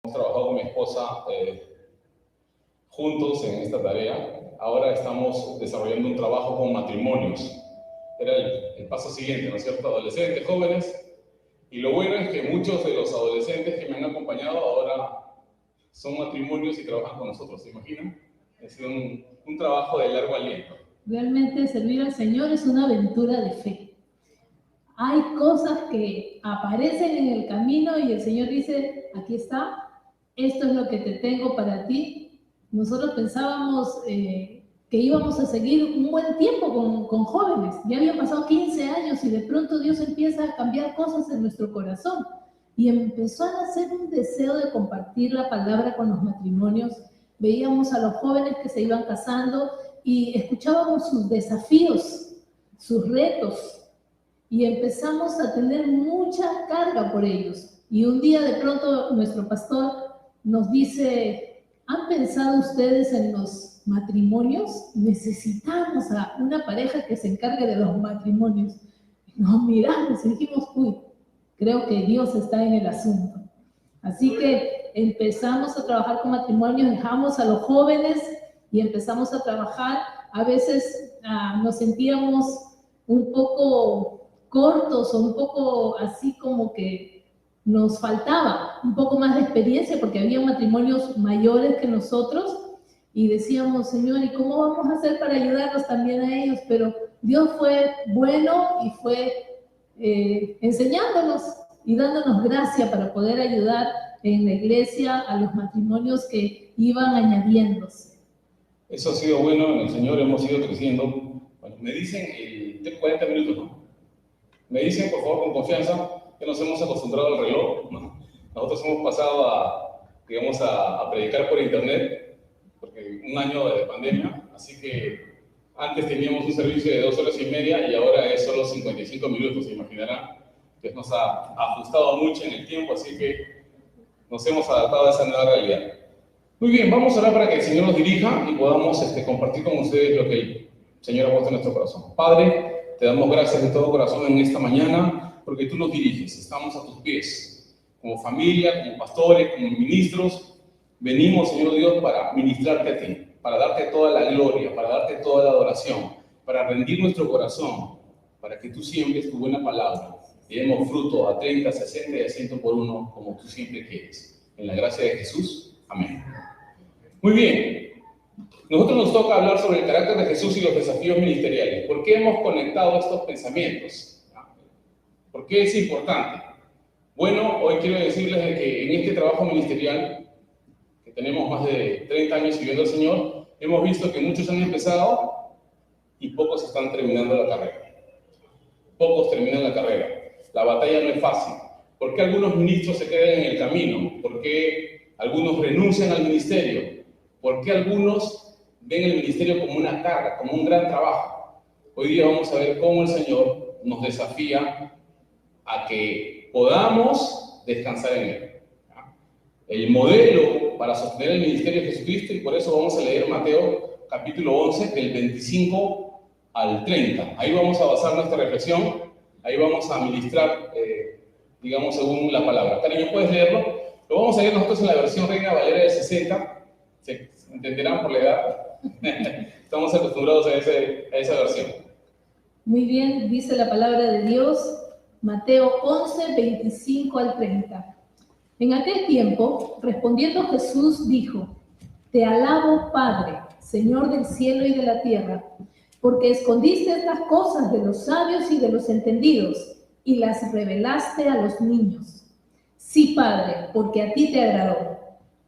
Hemos trabajado con mi esposa juntos en esta tarea. Ahora estamos desarrollando un trabajo con matrimonios. Era el paso siguiente, ¿no es cierto? Adolescentes, jóvenes. Y lo bueno es que muchos de los adolescentes que me han acompañado ahora son matrimonios y trabajan con nosotros, ¿se imaginan? Ha sido un trabajo de largo aliento. Realmente servir al Señor es una aventura de fe. Hay cosas que aparecen en el camino y el Señor dice, aquí está, esto es lo que te tengo para ti. Nosotros pensábamos que íbamos a seguir un buen tiempo con jóvenes. Ya habían pasado 15 años y de pronto Dios empieza a cambiar cosas en nuestro corazón. Y empezó a nacer un deseo de compartir la palabra con los matrimonios. Veíamos a los jóvenes que se iban casando y escuchábamos sus desafíos, sus retos. Y empezamos a tener mucha carga por ellos. Y un día de pronto nuestro pastor nos dice, ¿han pensado ustedes en los matrimonios? Necesitamos a una pareja que se encargue de los matrimonios. Nos miramos y dijimos, uy, creo que Dios está en el asunto. Así que empezamos a trabajar con matrimonios, dejamos a los jóvenes y empezamos a trabajar. A veces nos sentíamos un poco cortos o un poco así como que nos faltaba un poco más de experiencia porque había matrimonios mayores que nosotros y decíamos, Señor, ¿y cómo vamos a hacer para ayudarlos también a ellos? Pero Dios fue bueno y fue enseñándonos y dándonos gracia para poder ayudar en la iglesia a los matrimonios que iban añadiéndose. Eso ha sido bueno, en el Señor hemos ido creciendo. Bueno, me dicen, 40 minutos, ¿no? Me dicen, por favor, con confianza, que nos hemos acostumbrado al reloj, ¿no? Nosotros hemos pasado a predicar por internet, porque un año de pandemia, así que antes teníamos un servicio de 2 horas y media y ahora es solo 55 minutos, se imaginarán. Que nos ha ajustado mucho en el tiempo, así que nos hemos adaptado a esa nueva realidad. Muy bien, vamos a orar para que el Señor nos dirija y podamos compartir con ustedes lo que el Señor ha puesto en nuestro corazón. Padre, te damos gracias de todo corazón en esta mañana porque tú nos diriges, estamos a tus pies. Como familia, como pastores, como ministros, venimos, Señor Dios, para ministrarte a ti, para darte toda la gloria, para darte toda la adoración, para rendir nuestro corazón, para que tú siembres tu buena palabra y demos fruto a 30, 60 y a 100 por uno, como tú siempre quieres. En la gracia de Jesús. Amén. Muy bien. Nosotros nos toca hablar sobre el carácter de Jesús y los desafíos ministeriales. ¿Por qué hemos conectado estos pensamientos? ¿Por qué es importante? Bueno, hoy quiero decirles de que en este trabajo ministerial, que tenemos más de 30 años sirviendo al Señor, hemos visto que muchos han empezado y pocos están terminando la carrera. Pocos terminan la carrera. La batalla no es fácil. ¿Por qué algunos ministros se quedan en el camino? ¿Por qué algunos renuncian al ministerio? ¿Por qué algunos ven el ministerio como una carga, como un gran trabajo? Hoy día vamos a ver cómo el Señor nos desafía a que podamos descansar en Él. El modelo para sostener el ministerio de Jesucristo, y por eso vamos a leer Mateo capítulo 11, del 25 al 30. Ahí vamos a basar nuestra reflexión, ahí vamos a ministrar, digamos, según la palabra. Cariño, ¿puedes leerlo? Lo vamos a leer nosotros en la versión Reina Valera del 60. Se entenderán por la edad. Estamos acostumbrados a esa versión. Muy bien, dice la palabra de Dios, Mateo 11, 25 al 30. En aquel tiempo, respondiendo Jesús, dijo, Te alabo, Padre, Señor del cielo y de la tierra, porque escondiste estas cosas de los sabios y de los entendidos, y las revelaste a los niños. Sí, Padre, porque a ti te agradó.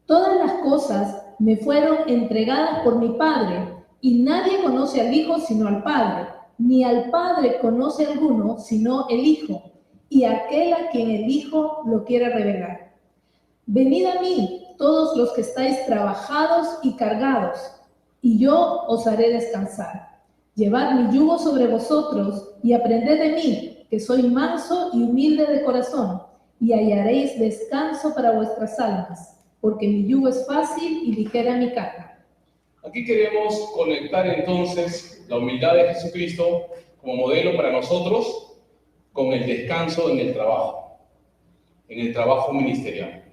Todas las cosas me fueron entregadas por mi Padre, y nadie conoce al Hijo sino al Padre, ni al Padre conoce alguno sino el Hijo, y aquel a quien el Hijo lo quiere revelar. Venid a mí, todos los que estáis trabajados y cargados, y yo os haré descansar. Llevad mi yugo sobre vosotros, y aprended de mí, que soy manso y humilde de corazón, y hallaréis descanso para vuestras almas, porque mi yugo es fácil y ligera mi carga. Aquí queremos conectar entonces la humildad de Jesucristo como modelo para nosotros con el descanso en el trabajo ministerial.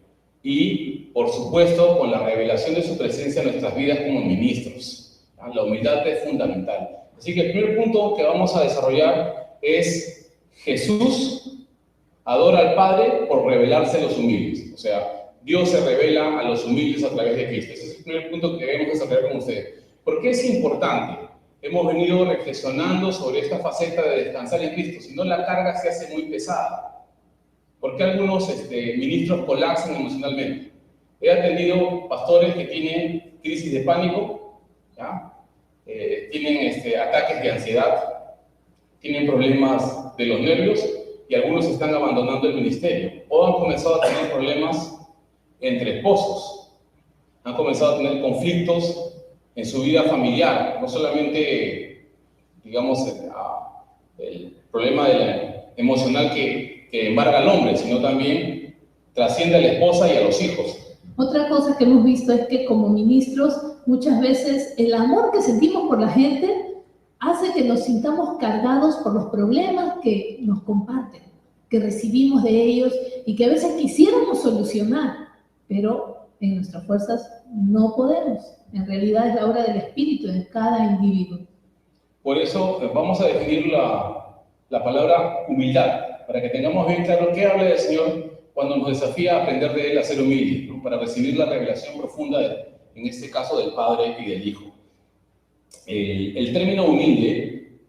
y, por supuesto, con la revelación de su presencia en nuestras vidas como ministros. La humildad es fundamental. Así que el primer punto que vamos a desarrollar es: Jesús adora al Padre por revelarse a los humildes. O sea, Dios se revela a los humildes a través de Cristo. Ese es el primer punto que debemos desarrollar con ustedes. ¿Por qué es importante? Hemos venido reflexionando sobre esta faceta de descansar en Cristo, si no la carga se hace muy pesada. ¿Por qué algunos ministros colapsan emocionalmente? He atendido pastores que tienen crisis de pánico, ¿ya? Tienen ataques de ansiedad, tienen problemas de los nervios y algunos están abandonando el ministerio o han comenzado a tener problemas entre esposos, han comenzado a tener conflictos en su vida familiar, no solamente, digamos, el problema emocional que embarga al hombre, sino también trasciende a la esposa y a los hijos. Otra cosa que hemos visto es que como ministros, muchas veces el amor que sentimos por la gente hace que nos sintamos cargados por los problemas que nos comparten, que recibimos de ellos y que a veces quisiéramos solucionar, pero en nuestras fuerzas no podemos. En realidad es la obra del Espíritu en cada individuo. Por eso vamos a definir la palabra humildad, para que tengamos bien claro qué habla el Señor cuando nos desafía a aprender de Él a ser humildes, ¿no? Para recibir la revelación profunda, en este caso, del Padre y del Hijo. El término humilde...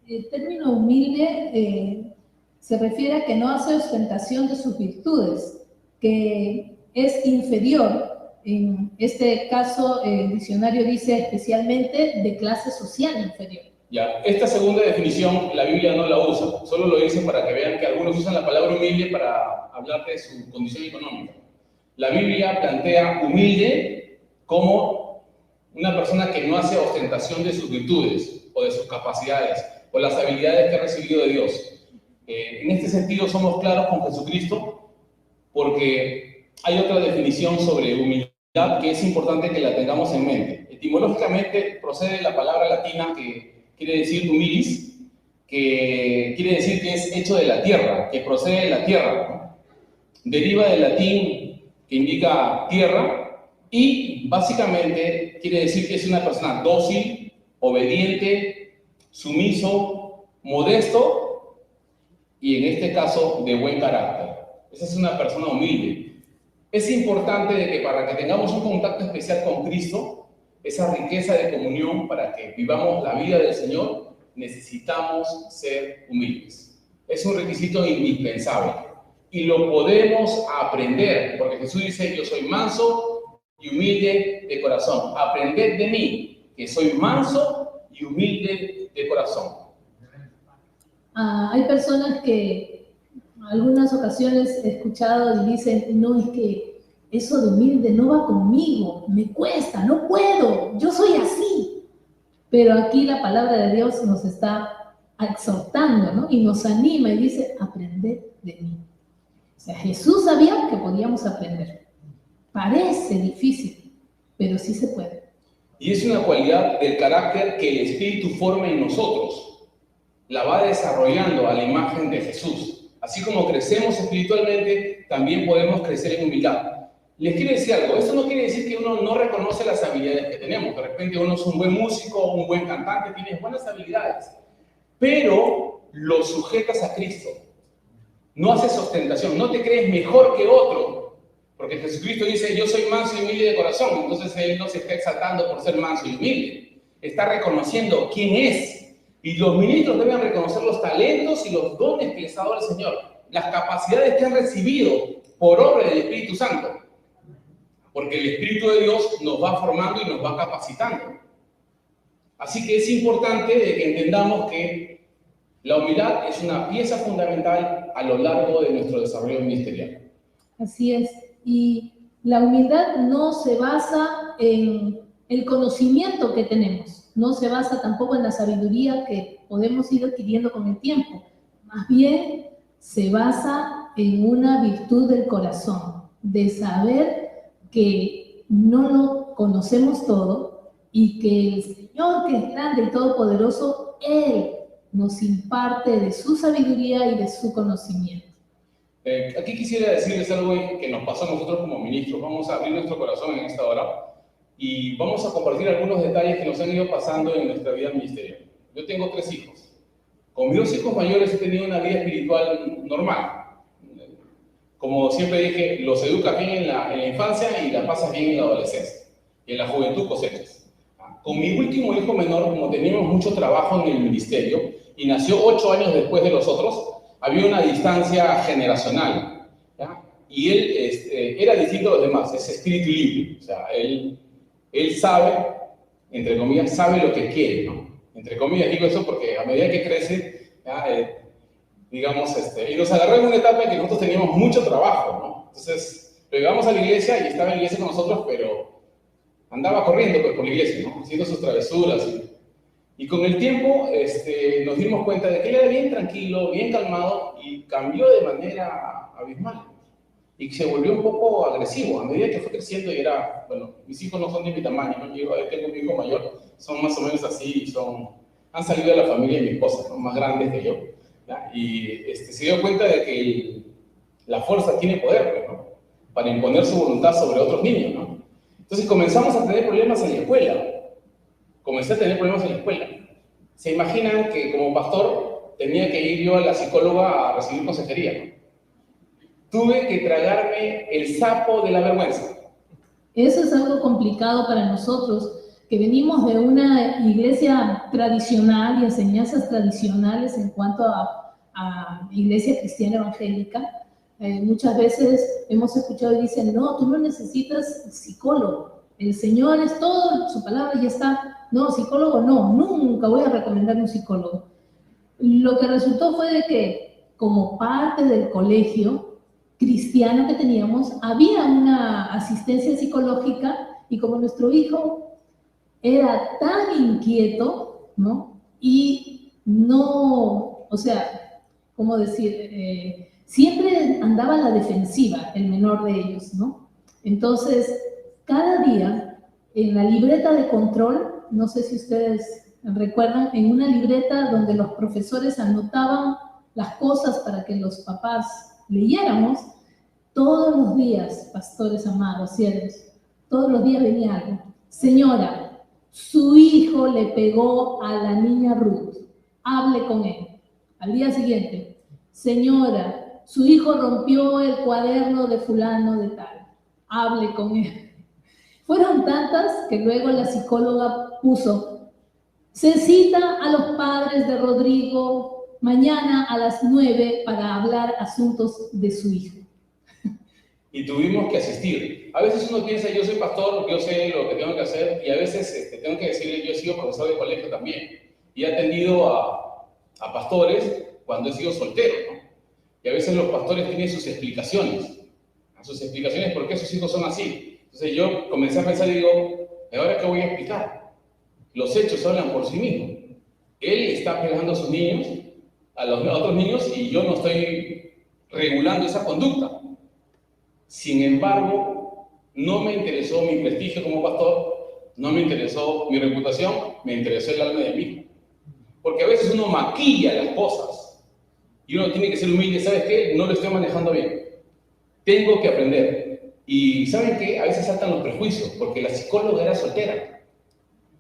El término humilde se refiere a que no hace ostentación de sus virtudes, que es inferior. En este caso, el diccionario dice especialmente de clase social inferior. Ya, esta segunda definición la Biblia no la usa, solo lo dice para que vean que algunos usan la palabra humilde para hablar de su condición económica. La Biblia plantea humilde como una persona que no hace ostentación de sus virtudes o de sus capacidades o las habilidades que ha recibido de Dios. En este sentido somos claros con Jesucristo porque hay otra definición sobre humildad que es importante que la tengamos en mente. Etimológicamente procede de la palabra latina que quiere decir humilis, que quiere decir que es hecho de la tierra, que procede de la tierra, ¿no? Deriva del latín que indica tierra y básicamente quiere decir que es una persona dócil, obediente, sumiso, modesto y en este caso de buen carácter. Esa es una persona humilde. Es importante de que para que tengamos un contacto especial con Cristo, esa riqueza de comunión para que vivamos la vida del Señor, necesitamos ser humildes. Es un requisito indispensable y lo podemos aprender, porque Jesús dice: yo soy manso y humilde de corazón. Aprended de mí, que soy manso y humilde de corazón. Hay personas que en algunas ocasiones he escuchado y dicen: no, es que eso de humilde no va conmigo, me cuesta, no puedo, yo soy así. Pero aquí la palabra de Dios nos está exhortando, ¿no? Y nos anima y dice: aprended de mí. O sea, Jesús sabía que podíamos aprender. Parece difícil, pero sí se puede. Y es una cualidad del carácter que el Espíritu forma en nosotros. La va desarrollando a la imagen de Jesús. Así como crecemos espiritualmente, también podemos crecer en humildad. Les quiero decir algo, esto no quiere decir que uno no reconoce las habilidades que tenemos. De repente uno es un buen músico, un buen cantante, tienes buenas habilidades, pero lo sujetas a Cristo. No haces ostentación, no te crees mejor que otro, porque Jesucristo dice: yo soy manso y humilde de corazón. Entonces Él no se está exaltando por ser manso y humilde, está reconociendo quién es. Y los ministros deben reconocer los talentos y los dones que les ha dado el Señor, las capacidades que han recibido por obra del Espíritu Santo. Porque el Espíritu de Dios nos va formando y nos va capacitando. Así que es importante de que entendamos que la humildad es una pieza fundamental a lo largo de nuestro desarrollo ministerial. Así es. Y la humildad no se basa en el conocimiento que tenemos, no se basa tampoco en la sabiduría que podemos ir adquiriendo con el tiempo. Más bien se basa en una virtud del corazón, de saber que no lo conocemos todo y que el Señor, que es grande y todopoderoso, Él nos imparte de su sabiduría y de su conocimiento. Aquí quisiera decirles algo que nos pasó a nosotros como ministros. Vamos a abrir nuestro corazón en esta hora y vamos a compartir algunos detalles que nos han ido pasando en nuestra vida ministerial. Yo tengo 3 hijos. Con mis 2 hijos mayores he tenido una vida espiritual normal. Como siempre dije, los educas bien en la infancia y la pasas bien en la adolescencia. Y en la juventud cosechas. Con mi último hijo menor, como teníamos mucho trabajo en el ministerio y nació 8 años después de los otros, había una distancia generacional, ¿ya? Y él era distinto a los demás, es espíritu libre, o sea, él sabe, entre comillas, sabe lo que quiere, ¿no? Entre comillas digo eso porque a medida que crece, ¿ya? Digamos, y nos agarró en una etapa en que nosotros teníamos mucho trabajo, ¿no? Entonces, lo llevamos a la iglesia y estaba en la iglesia con nosotros, pero andaba corriendo pues, por la iglesia, ¿no? Haciendo sus travesuras. Y con el tiempo nos dimos cuenta de que él era bien tranquilo, bien calmado y cambió de manera abismal. Y se volvió un poco agresivo a medida que fue creciendo y era, bueno, mis hijos no son de mi tamaño, ¿no? Yo tengo un hijo mayor, son más o menos así, han salido de la familia de mi esposa, ¿no? Más grandes que yo, ¿ya? Y se dio cuenta de que la fuerza tiene poder, ¿no? Para imponer su voluntad sobre otros niños, ¿no? Entonces comenzamos a tener problemas en la escuela. Comencé a tener problemas en la escuela. ¿Se imaginan que como pastor tenía que ir yo a la psicóloga a recibir consejería, ¿no? Tuve que tragarme el sapo de la vergüenza. Eso es algo complicado para nosotros, que venimos de una iglesia tradicional y enseñanzas tradicionales en cuanto a iglesia cristiana evangélica. Muchas veces hemos escuchado y dicen, no, tú no necesitas psicólogo. El Señor es todo, su palabra ya está. No, psicólogo no, nunca voy a recomendar un psicólogo. Lo que resultó fue de que, como parte del colegio cristiano que teníamos, había una asistencia psicológica y como nuestro hijo era tan inquieto, ¿no? Y no, o sea, ¿cómo decir? Siempre andaba a la defensiva, el menor de ellos, ¿no? Entonces, cada día, en la libreta de control, no sé si ustedes recuerdan, en una libreta donde los profesores anotaban las cosas para que los papás leyéramos, todos los días, pastores amados, siervos, todos los días venía algo. Señora, su hijo le pegó a la niña Ruth, hable con él. Al día siguiente, señora, su hijo rompió el cuaderno de fulano de tal, hable con él. Fueron tantas que luego la psicóloga puso, se cita a los padres de Rodrigo mañana a las 9 para hablar asuntos de su hijo. Y tuvimos que asistir. A veces uno piensa, yo soy pastor, yo sé lo que tengo que hacer, y a veces tengo que decirle, yo he sido profesor de colegio también, y he atendido a pastores cuando he sido soltero, ¿no? Y a veces los pastores tienen sus explicaciones por qué sus hijos son así. Entonces yo comencé a pensar y digo, ¿ahora qué voy a explicar? Los hechos hablan por sí mismos. Él está pegando a sus niños, a los otros niños, y yo no estoy regulando esa conducta. Sin embargo, no me interesó mi prestigio como pastor, no me interesó mi reputación, me interesó el alma de mi hijo. Porque a veces uno maquilla las cosas y uno tiene que ser humilde. ¿Sabes qué? No lo estoy manejando bien. Tengo que aprender. Y ¿saben qué? A veces saltan los prejuicios, porque la psicóloga era soltera.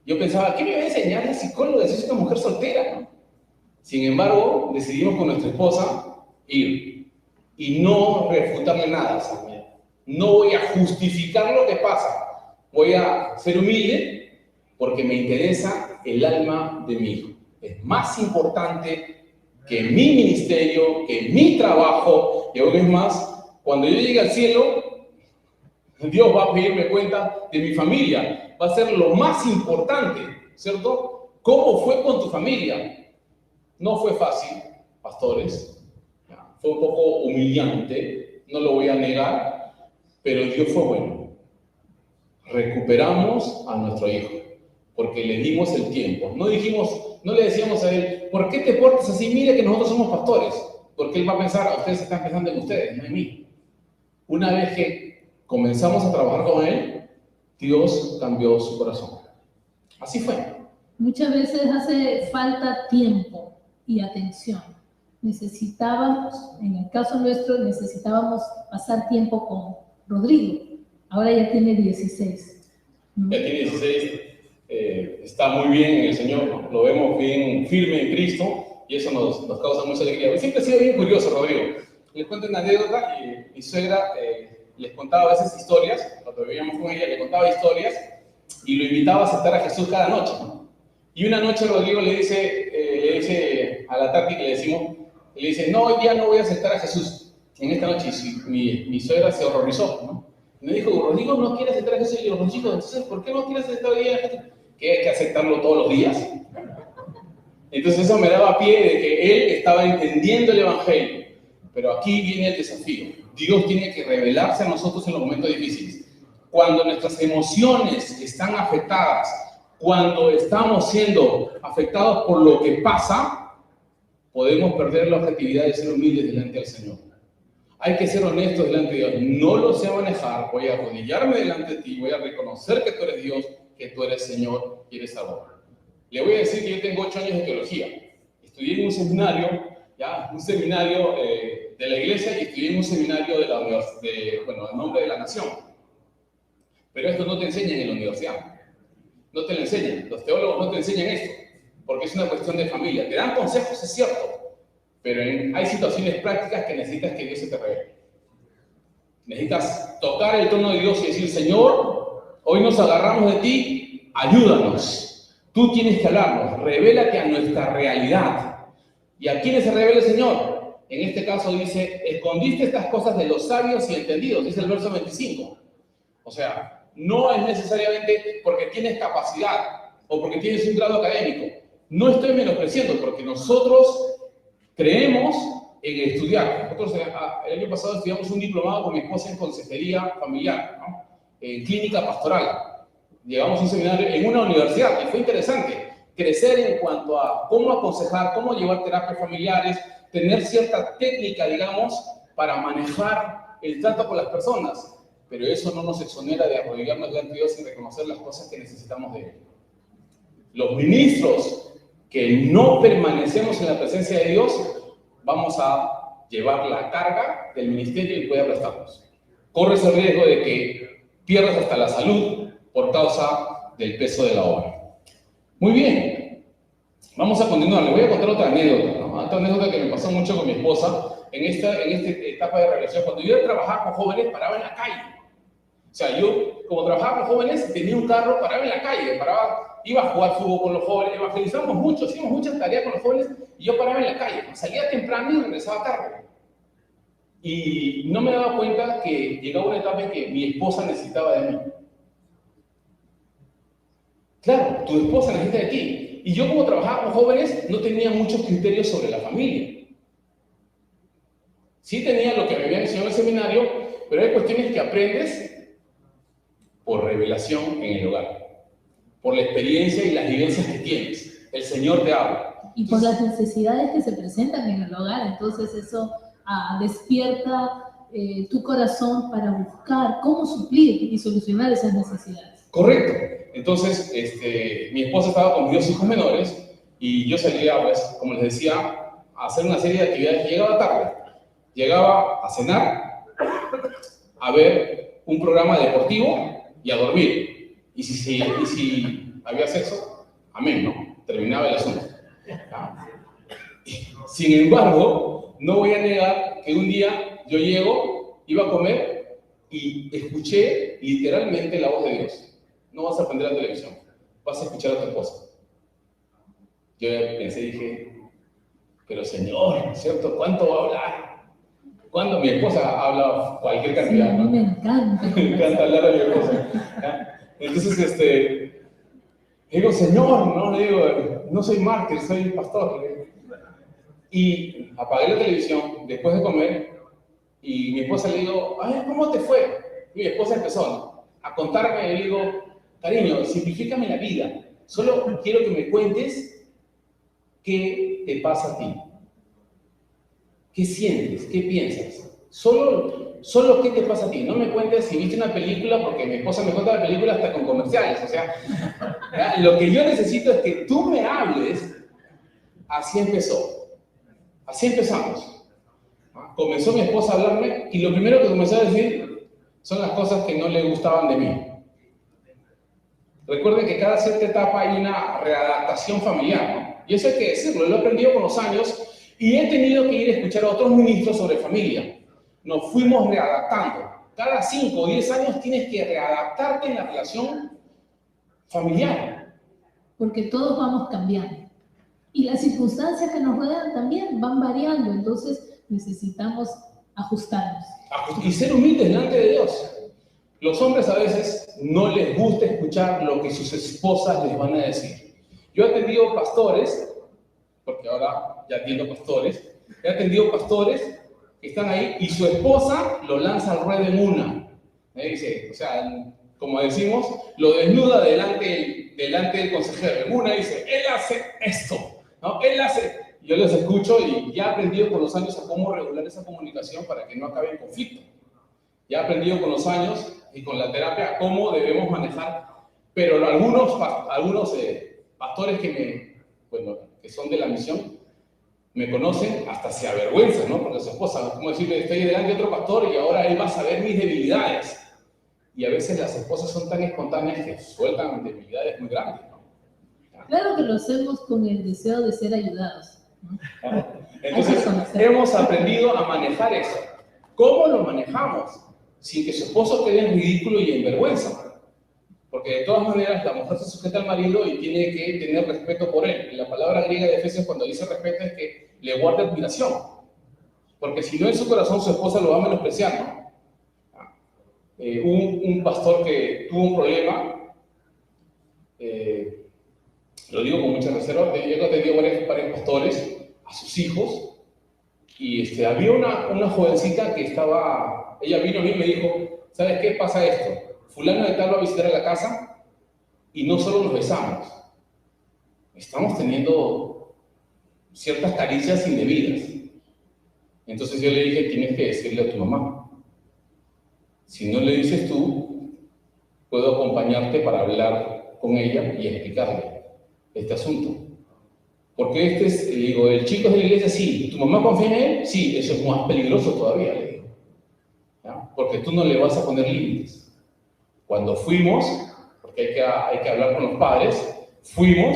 Yo pensaba, ¿qué me va a enseñar la psicóloga si es una mujer soltera, ¿no? Sin embargo, decidimos con nuestra esposa ir y no refutarle nada, ¿sabes? No voy a justificar lo que pasa, voy a ser humilde porque me interesa el alma de mi hijo. Es más importante que mi ministerio, que mi trabajo, y aún es más, cuando yo llegue al cielo, Dios va a pedirme cuenta de mi familia, va a ser lo más importante, ¿cierto? ¿Cómo fue con tu familia? No fue fácil, pastores, fue un poco humillante, no lo voy a negar, pero Dios fue bueno. Recuperamos a nuestro hijo, porque le dimos el tiempo. No le decíamos a él, ¿por qué te portas así? Mire que nosotros somos pastores. Porque él va a pensar, ustedes están pensando en ustedes, no en mí. Una vez que comenzamos a trabajar con él, Dios cambió su corazón. Así fue. Muchas veces hace falta tiempo y atención. necesitábamos, en el caso nuestro, necesitábamos pasar tiempo con Rodrigo. Ahora ya tiene 16. Ya tiene 16, está muy bien en el Señor, ¿no? Lo vemos bien firme en Cristo y eso nos causa mucha alegría. Siempre he sido bien curioso, Rodrigo. Les cuento una anécdota. Mi suegra les contaba a veces historias, cuando vivíamos con ella, le contaba historias y lo invitaba a aceptar a Jesús cada noche, ¿no? Y una noche Rodrigo le dice a la Tati que le decimos, le dice, no, hoy día no voy a aceptar a Jesús en esta noche. Y mi suegra se horrorizó, ¿no? Y me dijo, Rodrigo no quiere aceptar a Jesús. Y yo, Rodrigo, entonces, ¿por qué no quieres aceptar hoy día a Jesús? ¿Que hay que aceptarlo todos los días? Entonces eso me daba pie de que él estaba entendiendo el Evangelio. Pero aquí viene el desafío. Dios tiene que revelarse a nosotros en los momentos difíciles. Cuando nuestras emociones están afectadas, cuando estamos siendo afectados por lo que pasa, podemos perder la objetividad de ser humildes delante del Señor. Hay que ser honestos delante de Dios. No lo sé manejar. Voy a arrodillarme delante de ti. Voy a reconocer que tú eres Dios, que tú eres Señor y eres Salvador. Le voy a decir que yo tengo 8 años de teología. Estudié en un seminario, de la iglesia y estudié en un seminario de la universidad, a nombre de la nación. Pero esto no te enseñan en la universidad. No te lo enseñan. Los teólogos no te enseñan esto, porque es una cuestión de familia. Te dan consejos, es cierto, pero hay situaciones prácticas que necesitas que Dios se te revele. Necesitas tocar el trono de Dios y decir, Señor, hoy nos agarramos de ti, ayúdanos. Tú tienes que hablarnos, revélate a nuestra realidad. ¿Y a quiénes se revela el Señor? En este caso dice, escondiste estas cosas de los sabios y entendidos, dice el verso 25. O sea, no es necesariamente porque tienes capacidad o porque tienes un grado académico. No estoy menospreciando, porque nosotros creemos en estudiar. Nosotros el año pasado estudiamos un diplomado con mi esposa en consejería familiar, ¿no? En clínica pastoral. Llegamos a un seminario en una universidad y fue interesante crecer en cuanto a cómo aconsejar, cómo llevar terapias familiares, tener cierta técnica, digamos, para manejar el trato con las personas. Pero eso no nos exonera de arrodillarnos delante de Dios y reconocer las cosas que necesitamos de Él. Los ministros que no permanecemos en la presencia de Dios, vamos a llevar la carga del ministerio y puede aplastarnos. Corres el riesgo de que pierdas hasta la salud por causa del peso de la obra. Muy bien, vamos a continuar. Le voy a contar otra anécdota, ¿no? Otra anécdota que me pasó mucho con mi esposa en esta etapa de relación. Cuando yo trabajaba con jóvenes, paraba en la calle. O sea, yo, como trabajaba con jóvenes, tenía un carro, paraba en la calle, iba a jugar fútbol con los jóvenes, evangelizamos mucho, hacíamos muchas tareas con los jóvenes, y yo paraba en la calle, salía temprano y regresaba tarde. Y no me daba cuenta que llegaba una etapa en que mi esposa necesitaba de mí. Claro, tu esposa necesita de ti. Y yo, como trabajaba con jóvenes, no tenía muchos criterios sobre la familia. Sí tenía lo que me habían enseñado en el seminario, pero hay cuestiones que aprendes por revelación en el hogar, por la experiencia y las vivencias que tienes. El Señor te habla. Y por las necesidades que se presentan en el hogar. Entonces eso despierta tu corazón para buscar cómo suplir y solucionar esas necesidades. Correcto. Entonces, mi esposa estaba con 2 hijos menores y yo salía, pues, como les decía, a hacer una serie de actividades. Llegaba tarde. Llegaba a cenar, a ver un programa deportivo y a dormir. Y si había sexo, amén, ¿no? Terminaba el asunto. Sin embargo, no voy a negar que un día yo iba a comer y escuché literalmente la voz de Dios. No vas a aprender la televisión, vas a escuchar a tu esposa. Yo pensé, dije, pero Señor, ¿cierto? ¿Cuánto va a hablar? Cuando mi esposa habla cualquier cantidad, sí, a mí me encanta. Me encanta hablar a mi esposa. ¿Ya? Entonces, digo, Señor, no le digo, no soy mártir, soy pastor. Y apagué la televisión después de comer y mi esposa le digo, ay, ¿cómo te fue? Y mi esposa empezó a contarme, y le digo, cariño, simplifícame la vida. Solo quiero que me cuentes qué te pasa a ti. ¿Qué sientes? ¿Qué piensas? Solo qué te pasa a ti. No me cuentes si viste una película, porque mi esposa me cuenta la película hasta con comerciales. O sea, ¿ya? Lo que yo necesito es que tú me hables. Así empezó. Así empezamos. Comenzó mi esposa a hablarme y lo primero que comenzó a decir son las cosas que no le gustaban de mí. Recuerden que cada cierta etapa hay una readaptación familiar, ¿no? Y eso hay que decirlo, lo he aprendido con los años y he tenido que ir a escuchar a otros ministros sobre familia. Nos fuimos readaptando. Cada 5 o 10 años tienes que readaptarte en la relación familiar. Porque todos vamos cambiando. Y las circunstancias que nos rodean también van variando, entonces necesitamos ajustarnos. Y ser humildes delante de Dios. Los hombres a veces no les gusta escuchar lo que sus esposas les van a decir. Yo he atendido pastores, porque ahora ya atiendo pastores, he atendido pastores que están ahí y su esposa lo lanza al ruedo en una. Me dice, o sea, como decimos, lo desnuda delante del consejero. En una dice, él hace esto, ¿no? Él hace... Yo les escucho y ya he aprendido con los años a cómo regular esa comunicación para que no acabe en conflicto. Ya he aprendido con los años y con la terapia cómo debemos manejar, pero algunos pastores que son de la misión me conocen, hasta se avergüenzan, ¿no? Porque su esposa, como decirle, estoy delante de otro pastor y ahora él va a saber mis debilidades. Y a veces las esposas son tan espontáneas que sueltan debilidades muy grandes, ¿no? Claro que lo hacemos con el deseo de ser ayudados, ¿no? Entonces, hemos aprendido a manejar eso. ¿Cómo lo manejamos? Sin que su esposo quede en ridículo y en vergüenza. Porque de todas maneras la mujer se sujeta al marido y tiene que tener respeto por él. Y la palabra griega de Efesios cuando dice respeto es que le guarda admiración. Porque si no en su corazón su esposa lo va a menospreciar, ¿no? Un pastor que tuvo un problema, lo digo con mucha reserva, yo he atendido varios pastores, a sus hijos, y había una jovencita que ella vino a mí y me dijo, ¿sabes qué pasa esto? Fulano de tal va a visitar a la casa y no solo nos besamos, estamos teniendo ciertas caricias indebidas. Entonces yo le dije, tienes que decirle a tu mamá. Si no le dices tú, puedo acompañarte para hablar con ella y explicarle este asunto. Porque le digo, el chico es de la iglesia, sí. ¿Tu mamá confía en él? Sí, eso es más peligroso todavía, le digo. ¿Ya? Porque tú no le vas a poner límites. Cuando fuimos, porque hay que hablar con los padres, fuimos,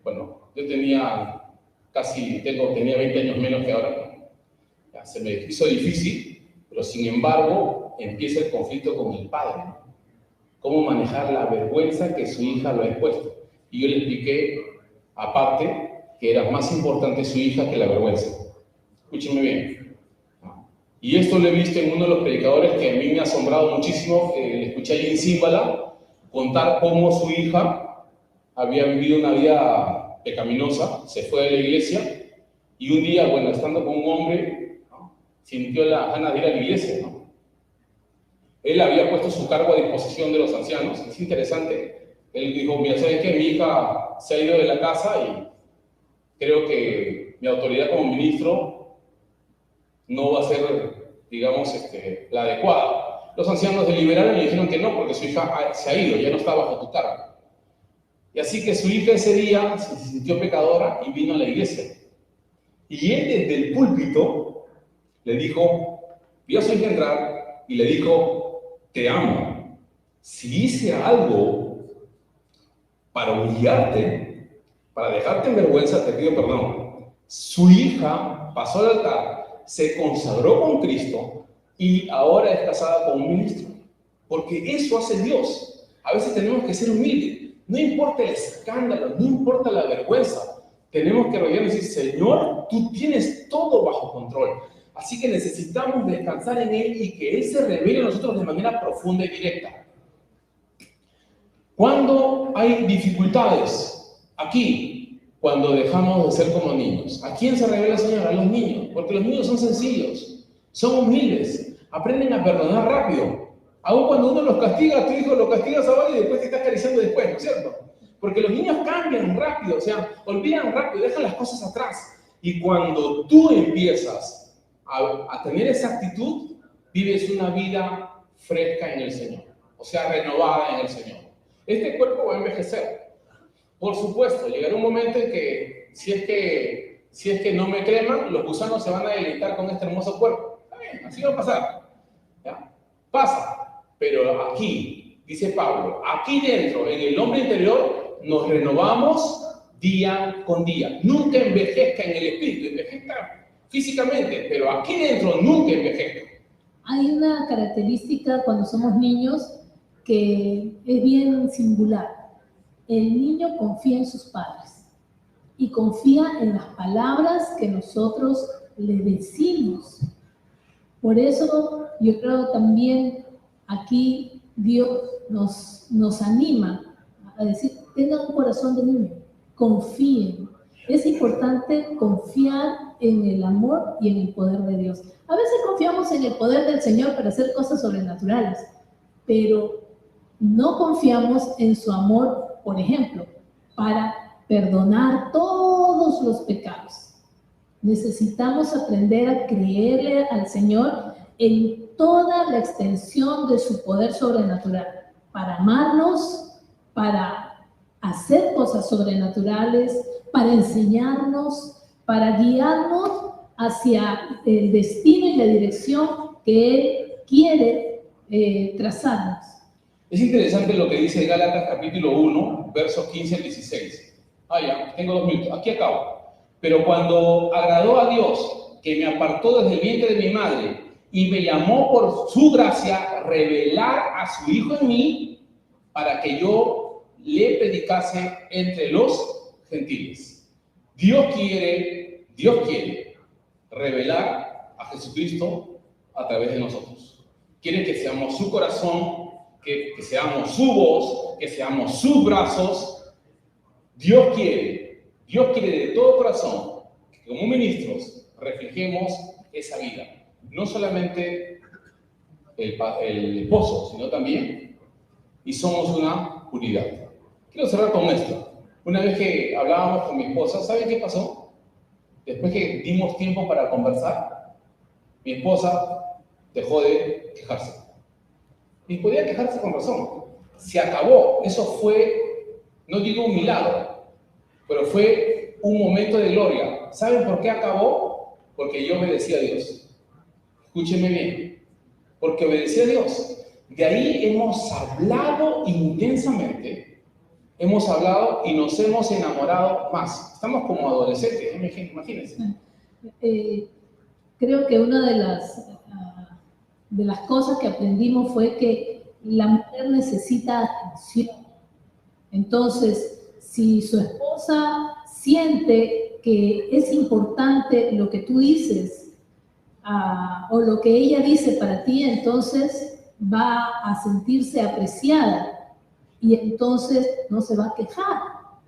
bueno, yo tenía 20 años menos que ahora, ya, se me hizo difícil, pero sin embargo, empieza el conflicto con el padre, ¿no? Cómo manejar la vergüenza que su hija lo ha expuesto. Y yo le expliqué, aparte, que era más importante su hija que la vergüenza. Escúchenme bien. Y esto lo he visto en uno de los predicadores que a mí me ha asombrado muchísimo. Le escuché allí en Címbala contar cómo su hija había vivido una vida pecaminosa, se fue de la iglesia y un día, bueno, estando con un hombre, ¿no?, sintió la ganas de ir a la iglesia, ¿no? Él había puesto su cargo a disposición de los ancianos. Es interesante. Él dijo, mira, ¿sabes qué? Mi hija se ha ido de la casa y creo que mi autoridad como ministro no va a ser, digamos, la adecuada. Los ancianos deliberaron y dijeron que no, porque su hija se ha ido, ya no está bajo tu cargo. Y así que su hija ese día se sintió pecadora y vino a la iglesia. Y él desde el púlpito le dijo, vio a su hija entrar y le dijo, te amo. Si hice algo para humillarte, para dejarte en vergüenza, te pido perdón. Su hija pasó al altar, se consagró con Cristo y ahora es casada con un ministro. Porque eso hace Dios. A veces tenemos que ser humildes. No importa el escándalo, no importa la vergüenza. Tenemos que rodearnos y decir, Señor, tú tienes todo bajo control. Así que necesitamos descansar en Él y que Él se revele a nosotros de manera profunda y directa. Cuando hay dificultades, aquí, cuando dejamos de ser como niños. ¿A quién se revela el Señor? A los niños, porque los niños son sencillos, son humildes, aprenden a perdonar rápido. Aún cuando uno los castiga, tu hijo lo castigas ahora y después te está acariciando después, ¿no es cierto? Porque los niños cambian rápido, o sea, olvidan rápido, dejan las cosas atrás. Y cuando tú empiezas a tener esa actitud, vives una vida fresca en el Señor, o sea, renovada en el Señor. Este cuerpo va a envejecer. Por supuesto, llegará un momento en que, si es que Si es que no me creman, los gusanos se van a deleitar con este hermoso cuerpo. Está bien, así va a pasar. ¿Ya? Pasa. Pero aquí, dice Pablo, aquí dentro, en el hombre interior, nos renovamos día con día. Nunca envejezca en el espíritu, envejezca físicamente, pero aquí dentro nunca envejezca. Hay una característica cuando somos niños que es bien singular. El niño confía en sus padres y confía en las palabras que nosotros le decimos. Por eso yo creo también aquí Dios nos anima a decir, tengan un corazón de niño, confíen. Es importante confiar en el amor y en el poder de Dios. A veces confiamos en el poder del Señor para hacer cosas sobrenaturales, pero no confiamos en su amor, por ejemplo, para perdonar todos los pecados. Necesitamos aprender a creerle al Señor en toda la extensión de su poder sobrenatural, para amarnos, para hacer cosas sobrenaturales, para enseñarnos, para guiarnos hacia el destino y la dirección que Él quiere trazarnos. Es interesante lo que dice Gálatas capítulo 1, versos 15 al 16. Ya, tengo 2 minutos, aquí acabo. Pero cuando agradó a Dios, que me apartó desde el vientre de mi madre y me llamó por su gracia a revelar a su Hijo en mí para que yo le predicase entre los gentiles. Dios quiere revelar a Jesucristo a través de nosotros. Quiere que seamos su corazón, que seamos su voz, que seamos sus brazos. Dios quiere de todo corazón que como ministros reflejemos esa vida. No solamente el esposo, sino también, y somos una unidad. Quiero cerrar con esto. Una vez que hablábamos con mi esposa, ¿saben qué pasó? Después que dimos tiempo para conversar, mi esposa dejó de quejarse. Y podía quejarse con razón. Se acabó. Eso fue, no digo un milagro, pero fue un momento de gloria. ¿Saben por qué acabó? Porque yo obedecí a Dios. Escúchenme bien. Porque obedecí a Dios. De ahí hemos hablado intensamente. Hemos hablado y nos hemos enamorado más. Estamos como adolescentes, imagínense. Creo que una de las cosas que aprendimos fue que la mujer necesita atención. Entonces, si su esposa siente que es importante lo que tú dices o lo que ella dice para ti, entonces va a sentirse apreciada y entonces no se va a quejar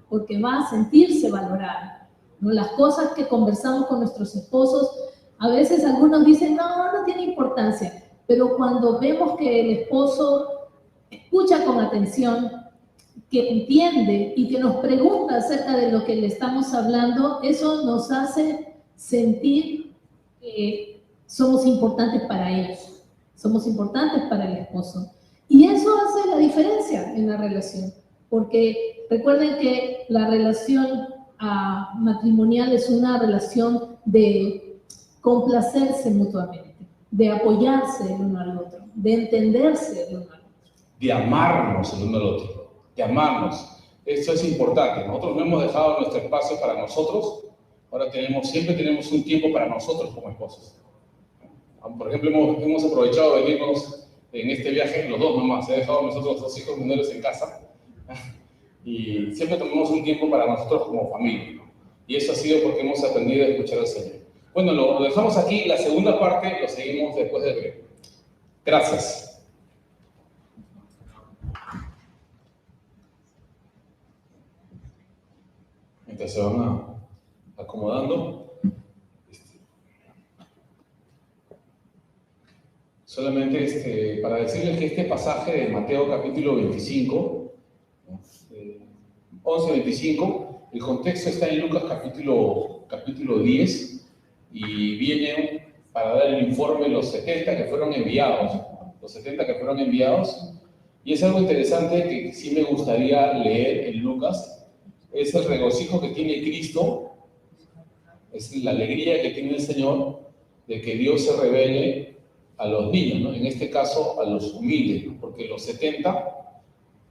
porque va a sentirse valorada, ¿no? Las cosas que conversamos con nuestros esposos, a veces algunos dicen, no tiene importancia, pero cuando vemos que el esposo escucha con atención, que entiende y que nos pregunta acerca de lo que le estamos hablando, eso nos hace sentir que somos importantes para ellos, somos importantes para el esposo. Y eso hace la diferencia en la relación, porque recuerden que la relación matrimonial es una relación de complacerse mutuamente, de apoyarse el uno al otro, de entenderse el uno al otro. De amarnos el uno al otro, de amarnos. Eso es importante. Nosotros no hemos dejado nuestro espacio para nosotros, ahora siempre tenemos un tiempo para nosotros como esposos. Por ejemplo, hemos aprovechado de venirnos en este viaje, los dos nomás, he dejado a nosotros 2 hijos menores en casa, y siempre tomamos un tiempo para nosotros como familia, ¿no? Y eso ha sido porque hemos aprendido a escuchar al Señor. Bueno, lo dejamos aquí, la segunda parte lo seguimos después del breve. Gracias. Mientras se van acomodando, solamente para decirles que este pasaje de Mateo capítulo 25, 11-25, el contexto está en Lucas capítulo 10 y viene para dar el informe de los 70 que fueron enviados, y es algo interesante que sí me gustaría leer en Lucas, es el regocijo que tiene Cristo Es la alegría que tiene el Señor de que Dios se revele a los niños, ¿no? En este caso a los humildes, ¿no? Porque los 70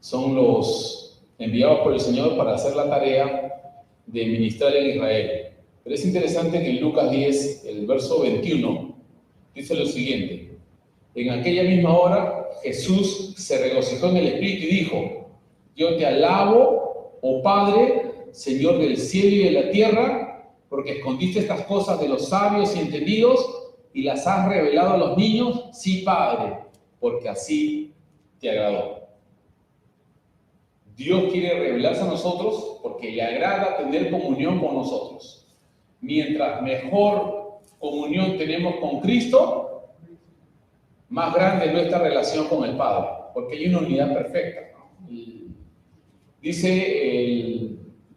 son los enviados por el Señor para hacer la tarea de ministrar en Israel. Pero es interesante que en Lucas 10, el verso 21, dice lo siguiente: en aquella misma hora Jesús se regocijó en el Espíritu y dijo: yo te alabo, oh Padre, Señor del cielo y de la tierra, porque escondiste estas cosas de los sabios y entendidos y las has revelado a los niños. Sí, Padre, porque así te agradó. Dios quiere revelarse a nosotros porque le agrada tener comunión con nosotros. Mientras mejor comunión tenemos con Cristo, más grande es nuestra relación con el Padre, porque hay una unidad perfecta, ¿no? Dice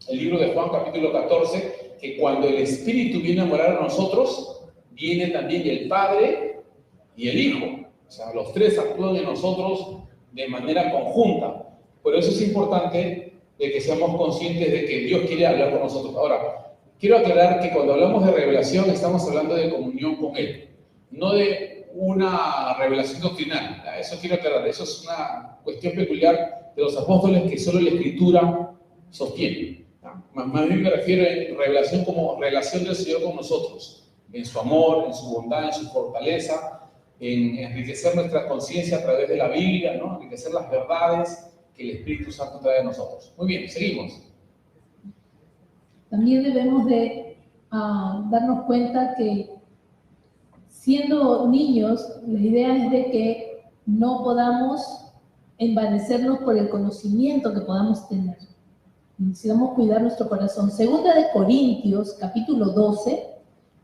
el libro de Juan, capítulo 14, que cuando el Espíritu viene a morar a nosotros, viene también el Padre y el Hijo. O sea, los tres actúan en nosotros de manera conjunta. Por eso es importante de que seamos conscientes de que Dios quiere hablar con nosotros. Ahora, quiero aclarar que cuando hablamos de revelación estamos hablando de comunión con Él, no de una revelación doctrinal. Eso quiero aclarar. Eso es una cuestión peculiar de los apóstoles que solo la Escritura sostiene. Más bien me refiero a revelación como relación del Señor con nosotros, en su amor, en su bondad, en su fortaleza, en enriquecer nuestra conciencia a través de la Biblia, ¿no? Enriquecer las verdades que el Espíritu Santo trae a nosotros. Muy bien, seguimos. También debemos de darnos cuenta que siendo niños, la idea es de que no podamos envanecernos por el conocimiento que podamos tener. Necesitamos cuidar nuestro corazón. Segunda de Corintios, capítulo 12,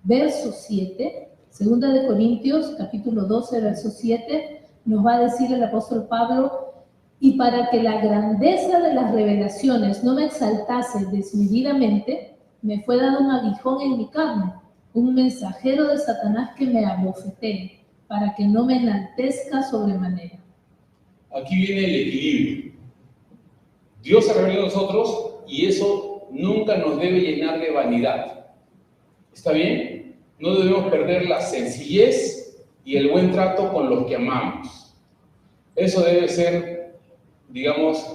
verso 7. Segunda de Corintios, capítulo 12, verso 7, nos va a decir el apóstol Pablo: y para que la grandeza de las revelaciones no me exaltase desmedidamente, me fue dado un aguijón en mi carne, un mensajero de Satanás que me abofetee, para que no me enaltezca sobremanera. Aquí viene el equilibrio. Dios se revela a nosotros y eso nunca nos debe llenar de vanidad. ¿Está bien? No debemos perder la sencillez y el buen trato con los que amamos. Eso debe ser, digamos,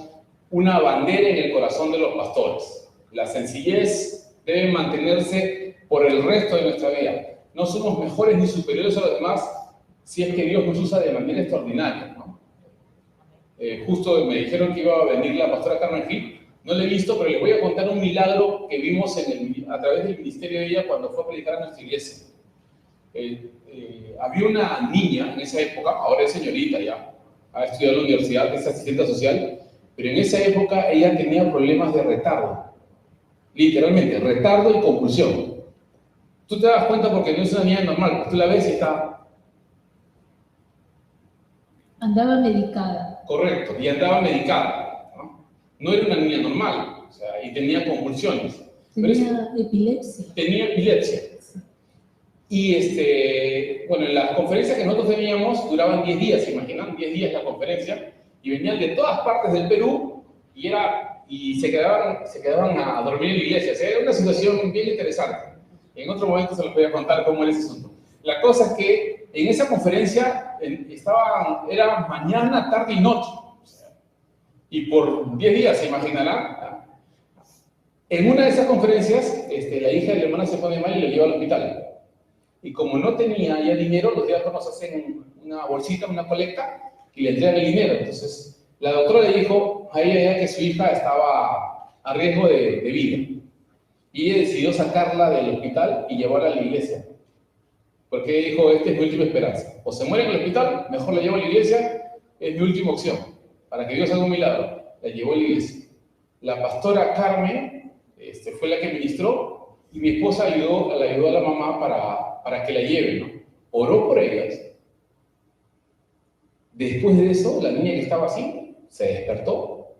una bandera en el corazón de los pastores. La sencillez debe mantenerse por el resto de nuestra vida. No somos mejores ni superiores a los demás si es que Dios nos usa de manera extraordinaria, ¿no? Justo me dijeron que iba a venir la pastora Carmen Gil. No la he visto, pero les voy a contar un milagro que vimos a través del ministerio de ella cuando fue a predicar a nuestra iglesia. Había una niña en esa época, ahora es señorita ya, ha estudiado en la universidad, es asistente social, pero en esa época ella tenía problemas de retardo. Literalmente, retardo y compulsión. Tú te das cuenta porque no es una niña normal, tú la ves y está... Andaba medicada. Correcto, y andaba medicada, ¿no? No era una niña normal, o sea, y tenía convulsiones. Tenía epilepsia. Tenía epilepsia. Sí. Y bueno, en las conferencias que nosotros teníamos duraban 10 días, ¿se imaginan? 10 días la conferencia, y venían de todas partes del Perú y se quedaban a dormir en la iglesia. O sea, era una situación bien interesante. En otro momento se los voy a contar cómo era ese asunto. La cosa es que en esa conferencia era mañana, tarde y noche. Y por 10 días, se imaginarán. En una de esas conferencias, la hija de la hermana se pone mal y lo lleva al hospital. Y como no tenía ya dinero, los diáconos hacen una bolsita, una colecta, y le entregan el dinero. Entonces, la doctora le dijo a ella ya que su hija estaba a riesgo de vida. Y ella decidió sacarla del hospital y llevarla a la iglesia. Porque ella dijo, esta es mi última esperanza. O se muere en el hospital, mejor la llevo a la iglesia, es mi última opción, para que Dios haga un milagro. La llevó a la iglesia. La pastora Carmen fue la que ministró, y mi esposa la ayudó a la mamá para que la lleve, ¿no? Oró por ellas. Después de eso, la niña que estaba así, se despertó.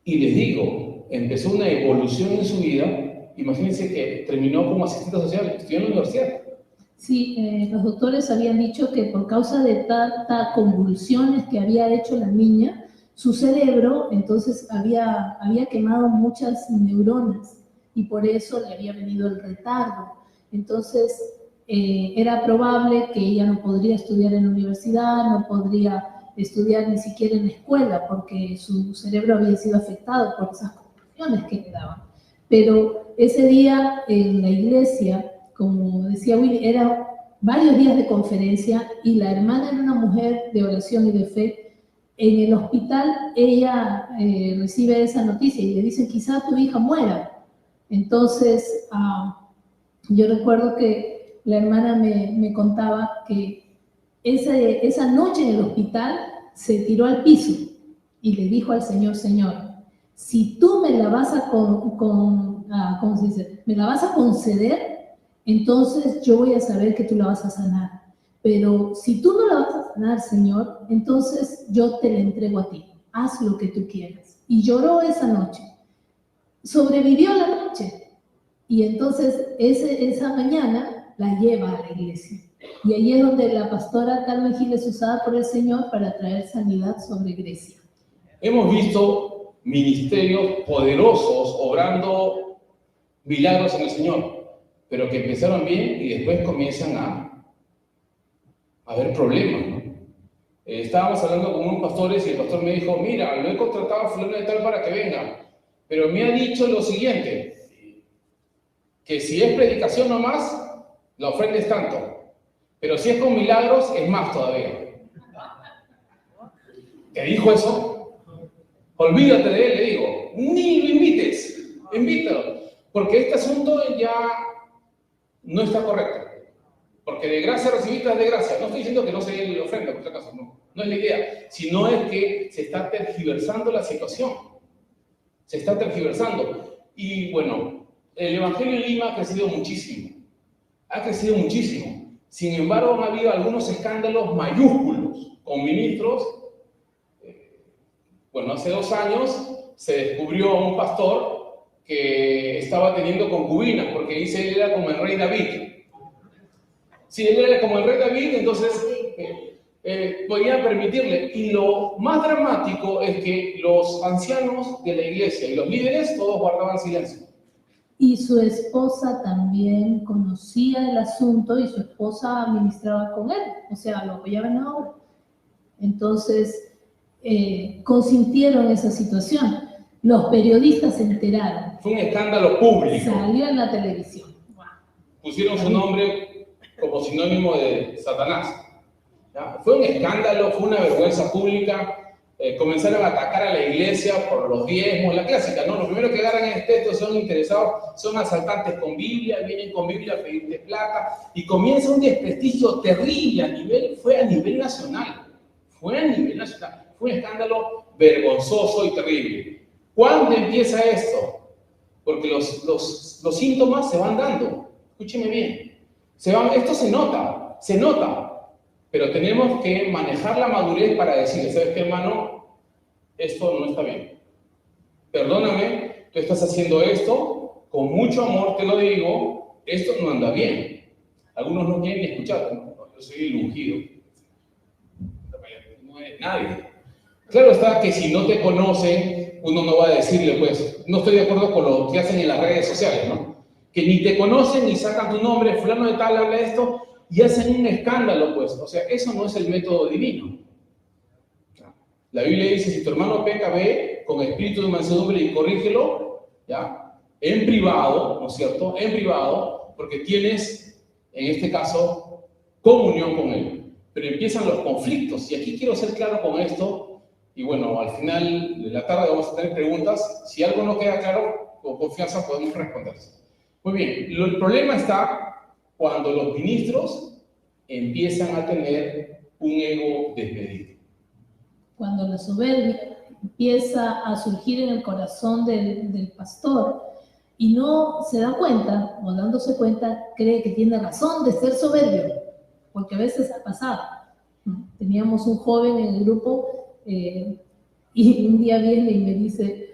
Y les digo, empezó una evolución en su vida. Imagínense que terminó como asistente social, estudió en la universidad. Sí, los doctores habían dicho que por causa de tantas convulsiones que había hecho la niña, su cerebro entonces había quemado muchas neuronas y por eso le había venido el retardo. Entonces, era probable que ella no podría estudiar en la universidad, no podría estudiar ni siquiera en la escuela, porque su cerebro había sido afectado por esas confusiones que le daban. Pero ese día en la iglesia, como decía Willy, eran varios días de conferencia y la hermana era una mujer de oración y de fe. En el hospital ella recibe esa noticia y le dicen, quizá tu hija muera. Entonces, yo recuerdo que la hermana me contaba que esa noche en el hospital se tiró al piso y le dijo al Señor, Señor, si tú me la vas a, ¿cómo se dice? Me la vas a conceder, entonces yo voy a saber que tú la vas a sanar. Pero si tú no la vas a sanar, Señor, entonces yo te la entrego a ti. Haz lo que tú quieras. Y lloró esa noche. Sobrevivió la noche. Y entonces esa mañana la lleva a la iglesia. Y ahí es donde la pastora Carmen Gil es usada por el Señor para traer sanidad sobre Grecia. Hemos visto ministerios poderosos obrando milagros en el Señor, pero que empezaron bien y después comienzan a haber problemas, ¿no? Estábamos hablando con unos pastores y el pastor me dijo, mira, lo he contratado a fulano de tal para que venga, pero me ha dicho lo siguiente, que si es predicación nomás, la ofrenda es tanto, pero si es con milagros, es más todavía. ¿Te dijo eso? Olvídate de él, le digo, ni lo invites, invítalo, porque este asunto ya no está correcto. Porque de gracia recibida es de gracia. No estoy diciendo que no se dé la ofrenda, por si acaso, no es la idea. Sino es que se está tergiversando la situación. Se está tergiversando. Y bueno, el Evangelio en Lima ha crecido muchísimo. Ha crecido muchísimo. Sin embargo, han habido algunos escándalos mayúsculos con ministros. Bueno, hace 2 años se descubrió a un pastor que estaba teniendo concubinas, porque dice él era como el rey David. Si él era como el rey David, entonces podía permitirle. Y lo más dramático es que los ancianos de la iglesia y los líderes todos guardaban silencio. Y su esposa también conocía el asunto y su esposa ministraba con él, o sea, lo apoyaba en la obra. Entonces, consintieron esa situación. Los periodistas se enteraron. Fue un escándalo público. Salió en la televisión. Wow. Pusieron su nombre como sinónimo de Satanás. ¿Ya? Fue un escándalo, fue una vergüenza pública. Comenzaron a atacar a la iglesia por los diezmos, la clásica, ¿no? Los primeros que agarran el texto son interesados, son asaltantes con Biblia, vienen con Biblia a pedirte plata, y comienza un desprestigio terrible fue a nivel nacional. Fue un escándalo vergonzoso y terrible. ¿Cuándo empieza esto? Porque los síntomas se van dando. Escúcheme bien. Esto se nota, pero tenemos que manejar la madurez para decirle, ¿sabes qué, hermano? Esto no está bien. Perdóname, tú estás haciendo esto, con mucho amor te lo digo, esto no anda bien. Algunos no quieren ni escuchar, ¿no? Yo soy el ungido. No eres nadie. Claro está que si no te conocen, uno no va a decirle, pues, no estoy de acuerdo con lo que hacen en las redes sociales, ¿no? Que ni te conocen ni sacan tu nombre, fulano de tal habla de esto, y hacen un escándalo, pues. O sea, eso no es el método divino. La Biblia dice, si tu hermano peca, ve con espíritu de mansedumbre y corrígelo, ¿ya? En privado, ¿no es cierto? En privado, porque tienes, en este caso, comunión con él. Pero empiezan los conflictos, y aquí quiero ser claro con esto, y bueno, al final de la tarde vamos a tener preguntas. Si algo no queda claro, con confianza podemos responderse. Muy bien, el problema está cuando los ministros empiezan a tener un ego desmedido. Cuando la soberbia empieza a surgir en el corazón del pastor y no se da cuenta, o dándose cuenta, cree que tiene razón de ser soberbio, porque a veces ha pasado. Teníamos un joven en el grupo y un día viene y me dice,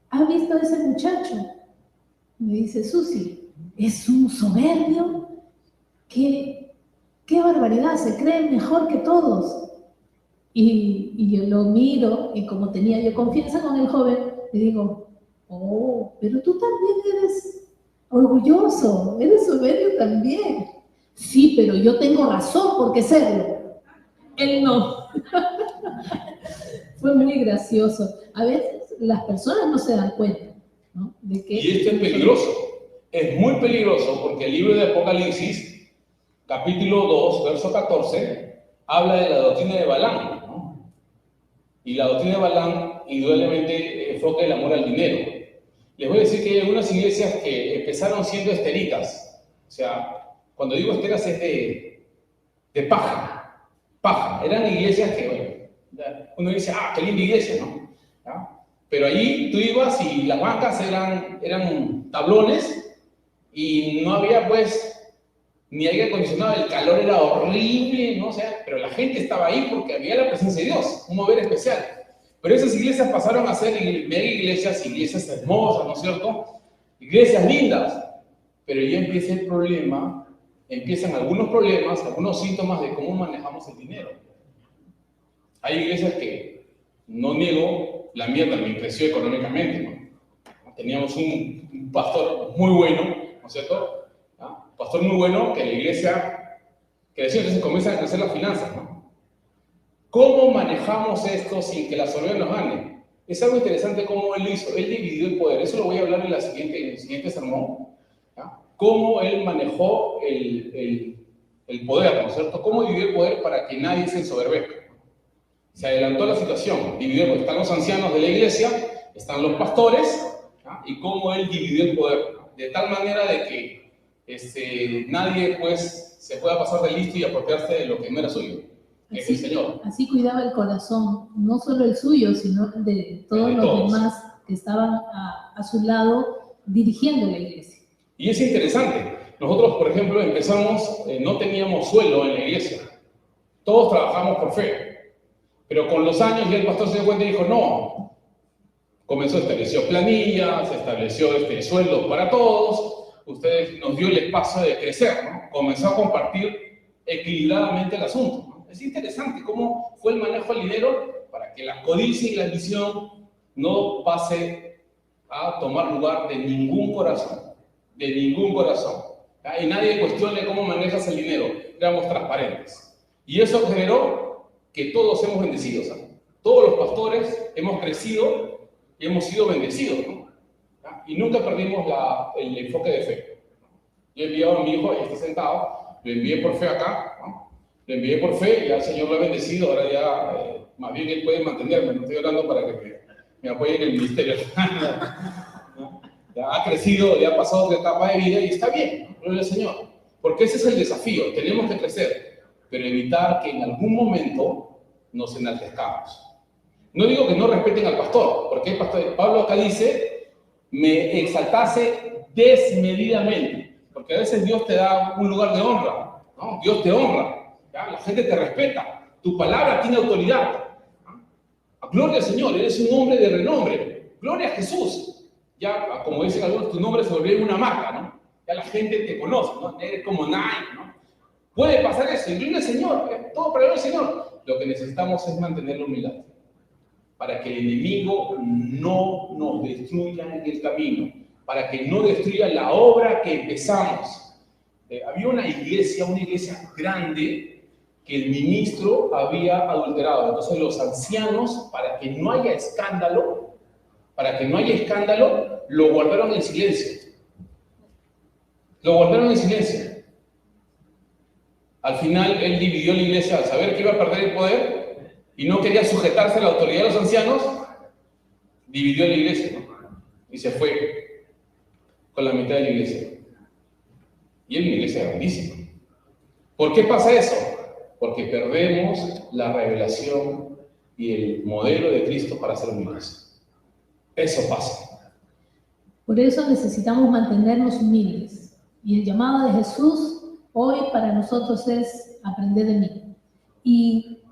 ¿has visto a ese muchacho? Me dice, Susi, es un soberbio, qué barbaridad, se cree mejor que todos. Y yo lo miro y como tenía yo confianza con el joven, le digo, Oh, pero tú también eres orgulloso, eres soberbio también. Sí, pero yo tengo razón por qué serlo. Él no. Fue muy gracioso. A veces las personas no se dan cuenta, ¿no? De que Y esto es peligroso. Es muy peligroso porque el libro de Apocalipsis, capítulo 2, verso 14, habla de la doctrina de Balaam, ¿no? Y la doctrina de Balaam indudablemente enfoca el amor al dinero. Les voy a decir que hay algunas iglesias que empezaron siendo esteritas. O sea, cuando digo esteras es de paja. Paja. Eran iglesias que, bueno, uno dice, ah, qué linda iglesia, ¿no? ¿Ya? Pero allí tú ibas y las bancas eran tablones y no había, pues, ni aire acondicionado. El calor era horrible, ¿no? O sea, pero la gente estaba ahí porque había la presencia de Dios, un mover especial. Pero esas iglesias pasaron a ser mega iglesias, iglesias hermosas, ¿no es cierto? Iglesias lindas. Pero ya empieza el problema, empiezan algunos problemas, algunos síntomas de cómo manejamos el dinero. Hay iglesias que, no niego, la mía también creció económicamente, ¿no? Teníamos un pastor muy bueno, ¿no es cierto? ¿Ah? Un pastor muy bueno que la iglesia creció, entonces comienzan a crecer las finanzas, ¿no? ¿Cómo manejamos esto sin que la soberbia nos gane? Es algo interesante cómo él lo hizo. Él dividió el poder. Eso lo voy a hablar en el siguiente sermón. ¿Ya? Cómo él manejó el poder, ¿no es cierto? Cómo dividió el poder para que nadie se ensoberbezca. Se adelantó la situación. Dividió, están los ancianos de la iglesia, están los pastores, ¿ya? Y cómo él dividió el poder. De tal manera de que nadie, pues, se pueda pasar de listo y apropiarse de lo que no era suyo. Es el Señor. Así cuidaba el corazón, no solo el suyo, sino de todos los demás que estaban a su lado dirigiendo la iglesia. Y es interesante. Nosotros, por ejemplo, empezamos, no teníamos sueldo en la iglesia. Todos trabajamos por fe. Pero con los años ya el pastor se dio cuenta y dijo, no. Comenzó, estableció planillas, estableció sueldos para todos. Ustedes nos dio el espacio de crecer, ¿no? Comenzó a compartir equilibradamente el asunto. Es interesante cómo fue el manejo del dinero para que la codicia y la ambición no pase a tomar lugar de ningún corazón. De ningún corazón. Y nadie cuestione cómo manejas el dinero. Éramos transparentes. Y eso generó que todos hemos bendecido. ¿Sí? Todos los pastores hemos crecido y hemos sido bendecidos, ¿no? Y nunca perdimos el enfoque de fe. Yo he enviado a mi hijo, ahí está sentado, lo envié por fe acá, ¿no? Lo envié por fe y ya el Señor lo ha bendecido. Ahora ya, más bien Él puede mantenerme. No estoy orando para que me apoye en el ministerio. ¿No? Ya ha crecido, ya ha pasado otra etapa de vida y está bien, ¿no? Gloria al Señor. Porque ese es el desafío. Tenemos que crecer, pero evitar que en algún momento nos enaltezcamos. No digo que no respeten al pastor, porque el pastor, Pablo acá dice, me exaltase desmedidamente. Porque a veces Dios te da un lugar de honra, ¿no? Dios te honra. ¿Ya? La gente te respeta, tu palabra tiene autoridad. Gloria al Señor, eres un hombre de renombre. Gloria a Jesús. Ya, como dicen algunos, tu nombre se volvió una marca, ¿no? Ya la gente te conoce, ¿no? Eres como Nike, ¿no? Puede pasar eso, gloria al Señor, todo para el Señor. Lo que necesitamos es mantener la humildad, para que el enemigo no nos destruya en el camino, para que no destruya la obra que empezamos. Había una iglesia grande, que el ministro había adulterado. Entonces los ancianos, para que no haya escándalo, lo guardaron en silencio. Lo guardaron en silencio. Al final él dividió la iglesia al saber que iba a perder el poder y no quería sujetarse a la autoridad de los ancianos, dividió la iglesia, ¿no? Y se fue con la mitad de la iglesia. Y es una iglesia grandísima. ¿Por qué pasa eso? Porque perdemos la revelación y el modelo de Cristo para ser humildes. Eso pasa. Por eso necesitamos mantenernos humildes. Y el llamado de Jesús hoy para nosotros es aprender de mí. ¿Y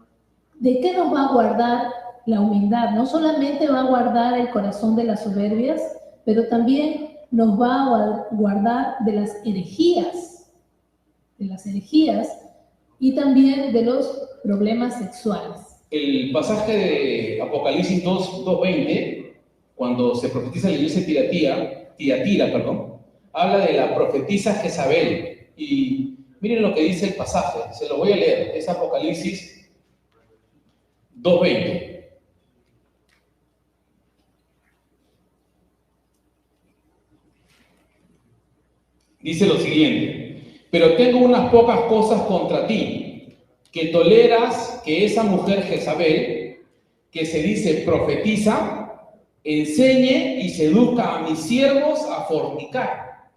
de qué nos va a guardar la humildad? No solamente va a guardar el corazón de las soberbias, pero también nos va a guardar de las herejías. Y también de los problemas sexuales. El pasaje de Apocalipsis 2:20 cuando se profetiza en la iglesia de Tiatira, habla de la profetisa Jezabel. Y miren lo que dice el pasaje, se lo voy a leer, es Apocalipsis 2:20. Dice lo siguiente: pero tengo unas pocas cosas contra ti, que toleras que esa mujer Jezabel, que se dice profetiza, enseñe y seduzca a mis siervos a fornicar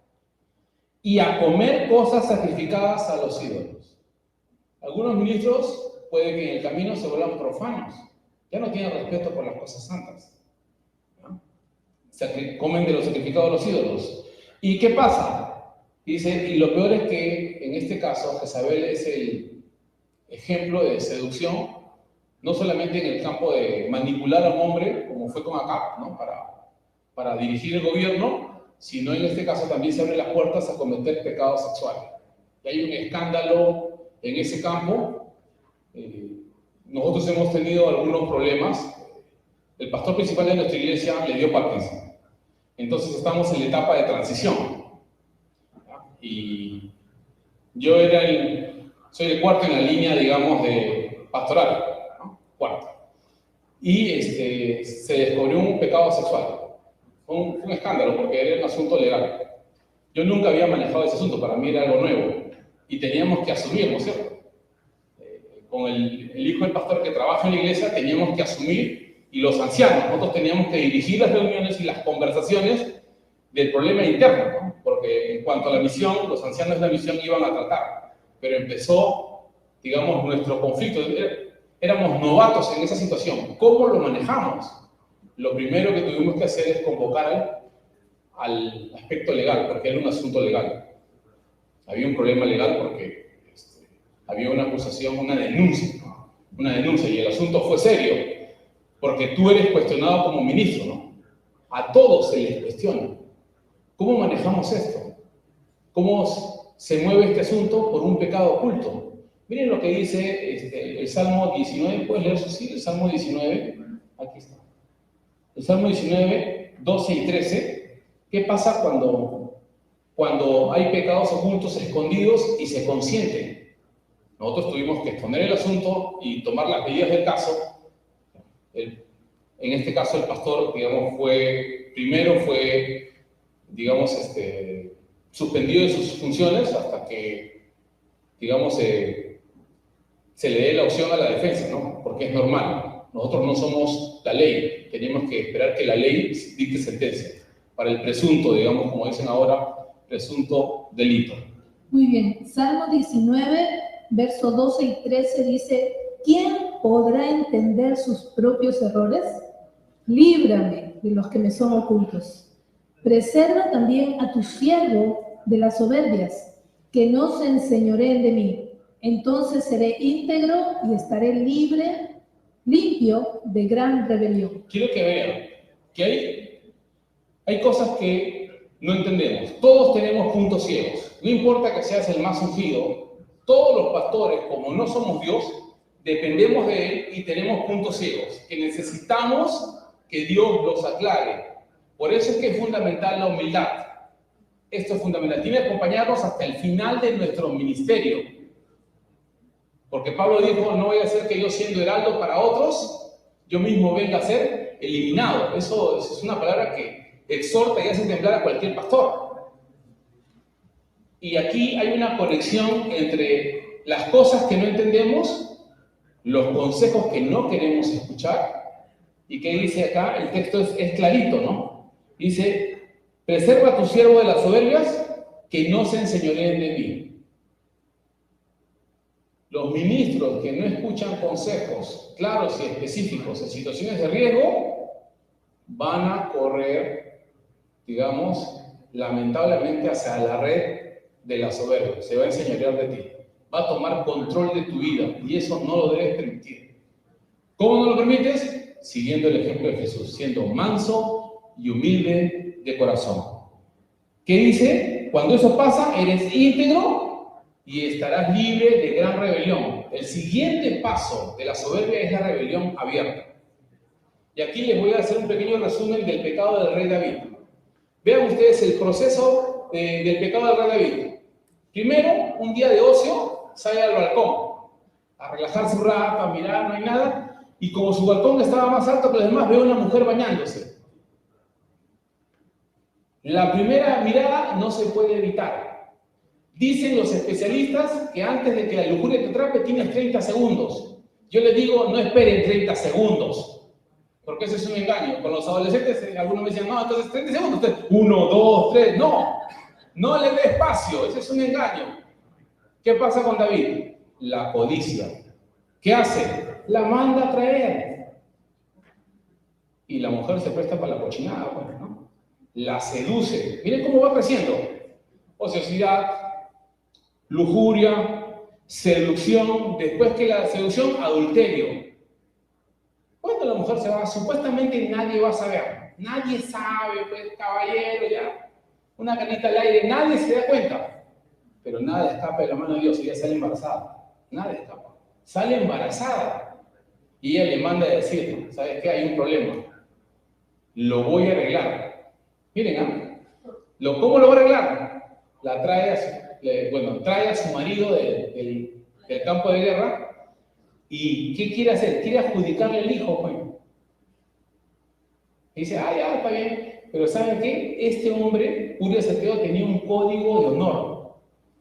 y a comer cosas sacrificadas a los ídolos. Algunos ministros puede que en el camino se vuelvan profanos, ya no tienen respeto por las cosas santas, ¿no? Comen de los sacrificados a los ídolos. ¿Y qué pasa? Dice, y lo peor es que en este caso Jezabel es el ejemplo de seducción, no solamente en el campo de manipular a un hombre, como fue con Acab, ¿no? para dirigir el gobierno, sino en este caso también se abre las puertas a cometer pecados sexuales. Y hay un escándalo en ese campo. Nosotros hemos tenido algunos problemas. El pastor principal de nuestra iglesia le dio Parkinson. Entonces estamos en la etapa de transición. Y yo soy el cuarto en la línea, digamos, de pastoral, ¿no? Cuarto. Y se descubrió un pecado sexual. Fue un escándalo porque era un asunto legal. Yo nunca había manejado ese asunto, para mí era algo nuevo. Y teníamos que asumirlo, ¿cierto? Con el hijo del pastor que trabaja en la iglesia, teníamos que asumir, y los ancianos, nosotros teníamos que dirigir las reuniones y las conversaciones del problema interno, ¿no? Porque en cuanto a la misión, los ancianos de la misión iban a tratar, pero empezó, digamos, nuestro conflicto. Éramos novatos en esa situación. ¿Cómo lo manejamos? Lo primero que tuvimos que hacer es convocar al aspecto legal, porque era un asunto legal. Había un problema legal porque había una acusación, una denuncia, y el asunto fue serio, porque tú eres cuestionado como ministro, ¿no? A todos se les cuestiona. ¿Cómo manejamos esto? ¿Cómo se mueve este asunto por un pecado oculto? Miren lo que dice el Salmo 19, ¿puedes leer, Susi? El Salmo 19, aquí está. El Salmo 19, 12 y 13. ¿Qué pasa cuando hay pecados ocultos, escondidos y se consienten? Nosotros tuvimos que exponer el asunto y tomar las medidas del caso. En este caso, el pastor, digamos, primero fue suspendido de sus funciones hasta que, digamos, se le dé la opción a la defensa, ¿no? Porque es normal. Nosotros no somos la ley. Tenemos que esperar que la ley dicte sentencia para el presunto, digamos, como dicen ahora, presunto delito. Muy bien. Salmo 19, verso 12 y 13 dice: ¿quién podrá entender sus propios errores? Líbrame de los que me son ocultos. Preserva también a tu siervo de las soberbias, que no se enseñoreen de mí. Entonces seré íntegro y estaré limpio de gran rebelión. Quiero que vean que hay cosas que no entendemos. Todos tenemos puntos ciegos. No importa que seas el más ungido, todos los pastores, como no somos Dios, dependemos de Él y tenemos puntos ciegos, que necesitamos que Dios los aclare. Por eso es que es fundamental la humildad. Esto es fundamental. Tiene que acompañarnos hasta el final de nuestro ministerio. Porque Pablo dijo, no voy a hacer que yo siendo heraldo para otros, yo mismo venga a ser eliminado. Eso es una palabra que exhorta y hace temblar a cualquier pastor. Y aquí hay una conexión entre las cosas que no entendemos, los consejos que no queremos escuchar. ¿Y qué dice acá? El texto es clarito, ¿no? Dice, preserva a tu siervo de las soberbias, que no se enseñoreen de mí. Los ministros que no escuchan consejos claros y específicos en situaciones de riesgo, van a correr, digamos, lamentablemente hacia la red de la soberbia. Se va a enseñorear de ti. Va a tomar control de tu vida y eso no lo debes permitir. ¿Cómo no lo permites? Siguiendo el ejemplo de Jesús, siendo manso y humilde de corazón. ¿Qué dice? Cuando eso pasa, eres íntegro y estarás libre de gran rebelión. El siguiente paso de la soberbia es la rebelión abierta. Y aquí les voy a hacer un pequeño resumen del pecado del rey David. Vean ustedes el proceso del pecado del rey David. Primero, un día de ocio, sale al balcón a relajarse un rato, a mirar, no hay nada. Y como su balcón estaba más alto que los demás, ve a una mujer bañándose. La primera mirada no se puede evitar. Dicen los especialistas que antes de que la lujuria te atrape tienes 30 segundos. Yo les digo, no esperen 30 segundos, porque ese es un engaño. Con los adolescentes, algunos me decían, no, entonces 30 segundos, 1, 2, 3, no le dé espacio, ese es un engaño. ¿Qué pasa con David? La codicia. ¿Qué hace? La manda a traer. Y la mujer se presta para la cochinada, pues, ¿no? La seduce. Miren cómo va creciendo. Ociosidad, lujuria, seducción, después que la seducción, adulterio. Cuando la mujer se va, supuestamente nadie va a saber. Nadie sabe, pues, caballero, ya. Una canita al aire, nadie se da cuenta. Pero nada escapa de la mano de Dios, ella sale embarazada. Nada escapa. Sale embarazada. Y ella le manda a decir, ¿sabes qué? Hay un problema. Lo voy a arreglar. Miren, ¿cómo lo va a arreglar? La trae a su marido del campo de guerra. ¿Y qué quiere hacer? Quiere adjudicarle el hijo, pues. Y dice, ya, está bien. Pero ¿saben qué? Este hombre, Urias Eteo, tenía un código de honor.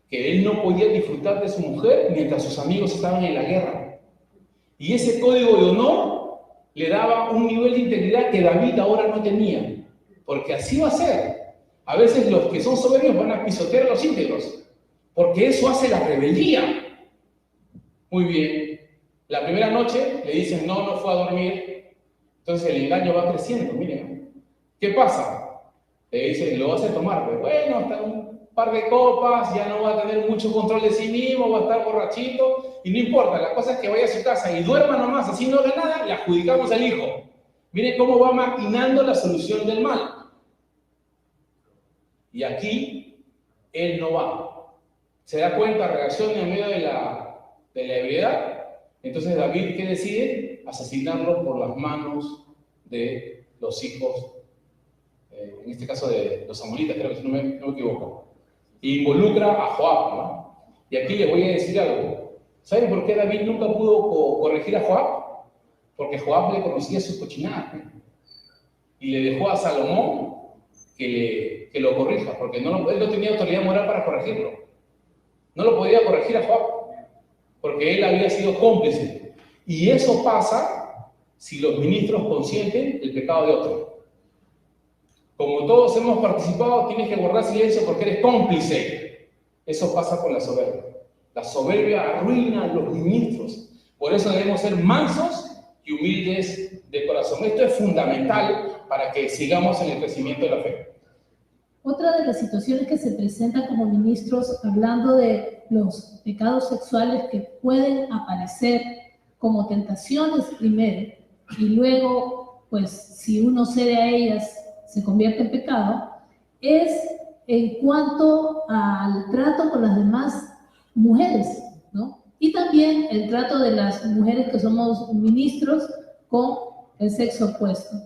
Que él no podía disfrutar de su mujer mientras sus amigos estaban en la guerra. Y ese código de honor le daba un nivel de integridad que David ahora no tenía. Porque así va a ser. A veces los que son soberbios van a pisotear a los íntegros. Porque eso hace la rebeldía. Muy bien. La primera noche le dicen, no fue a dormir. Entonces el engaño va creciendo, miren. ¿Qué pasa? Le dicen, lo vas a tomar. Pues bueno, hasta un par de copas, ya no va a tener mucho control de sí mismo, va a estar borrachito. Y no importa, la cosa es que vaya a su casa y duerma nomás, así no haga nada, le adjudicamos al hijo. Miren cómo va maquinando la solución del mal. Y aquí, él no va. Se da cuenta, reacciona en medio de la ebriedad. Entonces David, ¿qué decide? Asesinarlo por las manos de los hijos, en este caso de los amonitas, creo que si no me equivoco. Involucra a Joab, ¿no? Y aquí les voy a decir algo. ¿Saben por qué David nunca pudo corregir a Joab? Porque Joab le conocía sus cochinadas, ¿no? Y le dejó a Salomón que lo corrija, porque él no tenía autoridad moral para corregirlo. No lo podía corregir a Joab, porque él había sido cómplice. Y eso pasa si los ministros consienten el pecado de otro. Como todos hemos participado, tienes que guardar silencio porque eres cómplice. Eso pasa con la soberbia. La soberbia arruina a los ministros. Por eso debemos ser mansos y humildes de corazón. Esto es fundamental para que sigamos en el crecimiento de la fe. Otra de las situaciones que se presentan como ministros, hablando de los pecados sexuales que pueden aparecer como tentaciones primero, y luego, pues, si uno cede a ellas, se convierte en pecado, es en cuanto al trato con las demás mujeres, ¿no? Y también el trato de las mujeres que somos ministros con el sexo opuesto.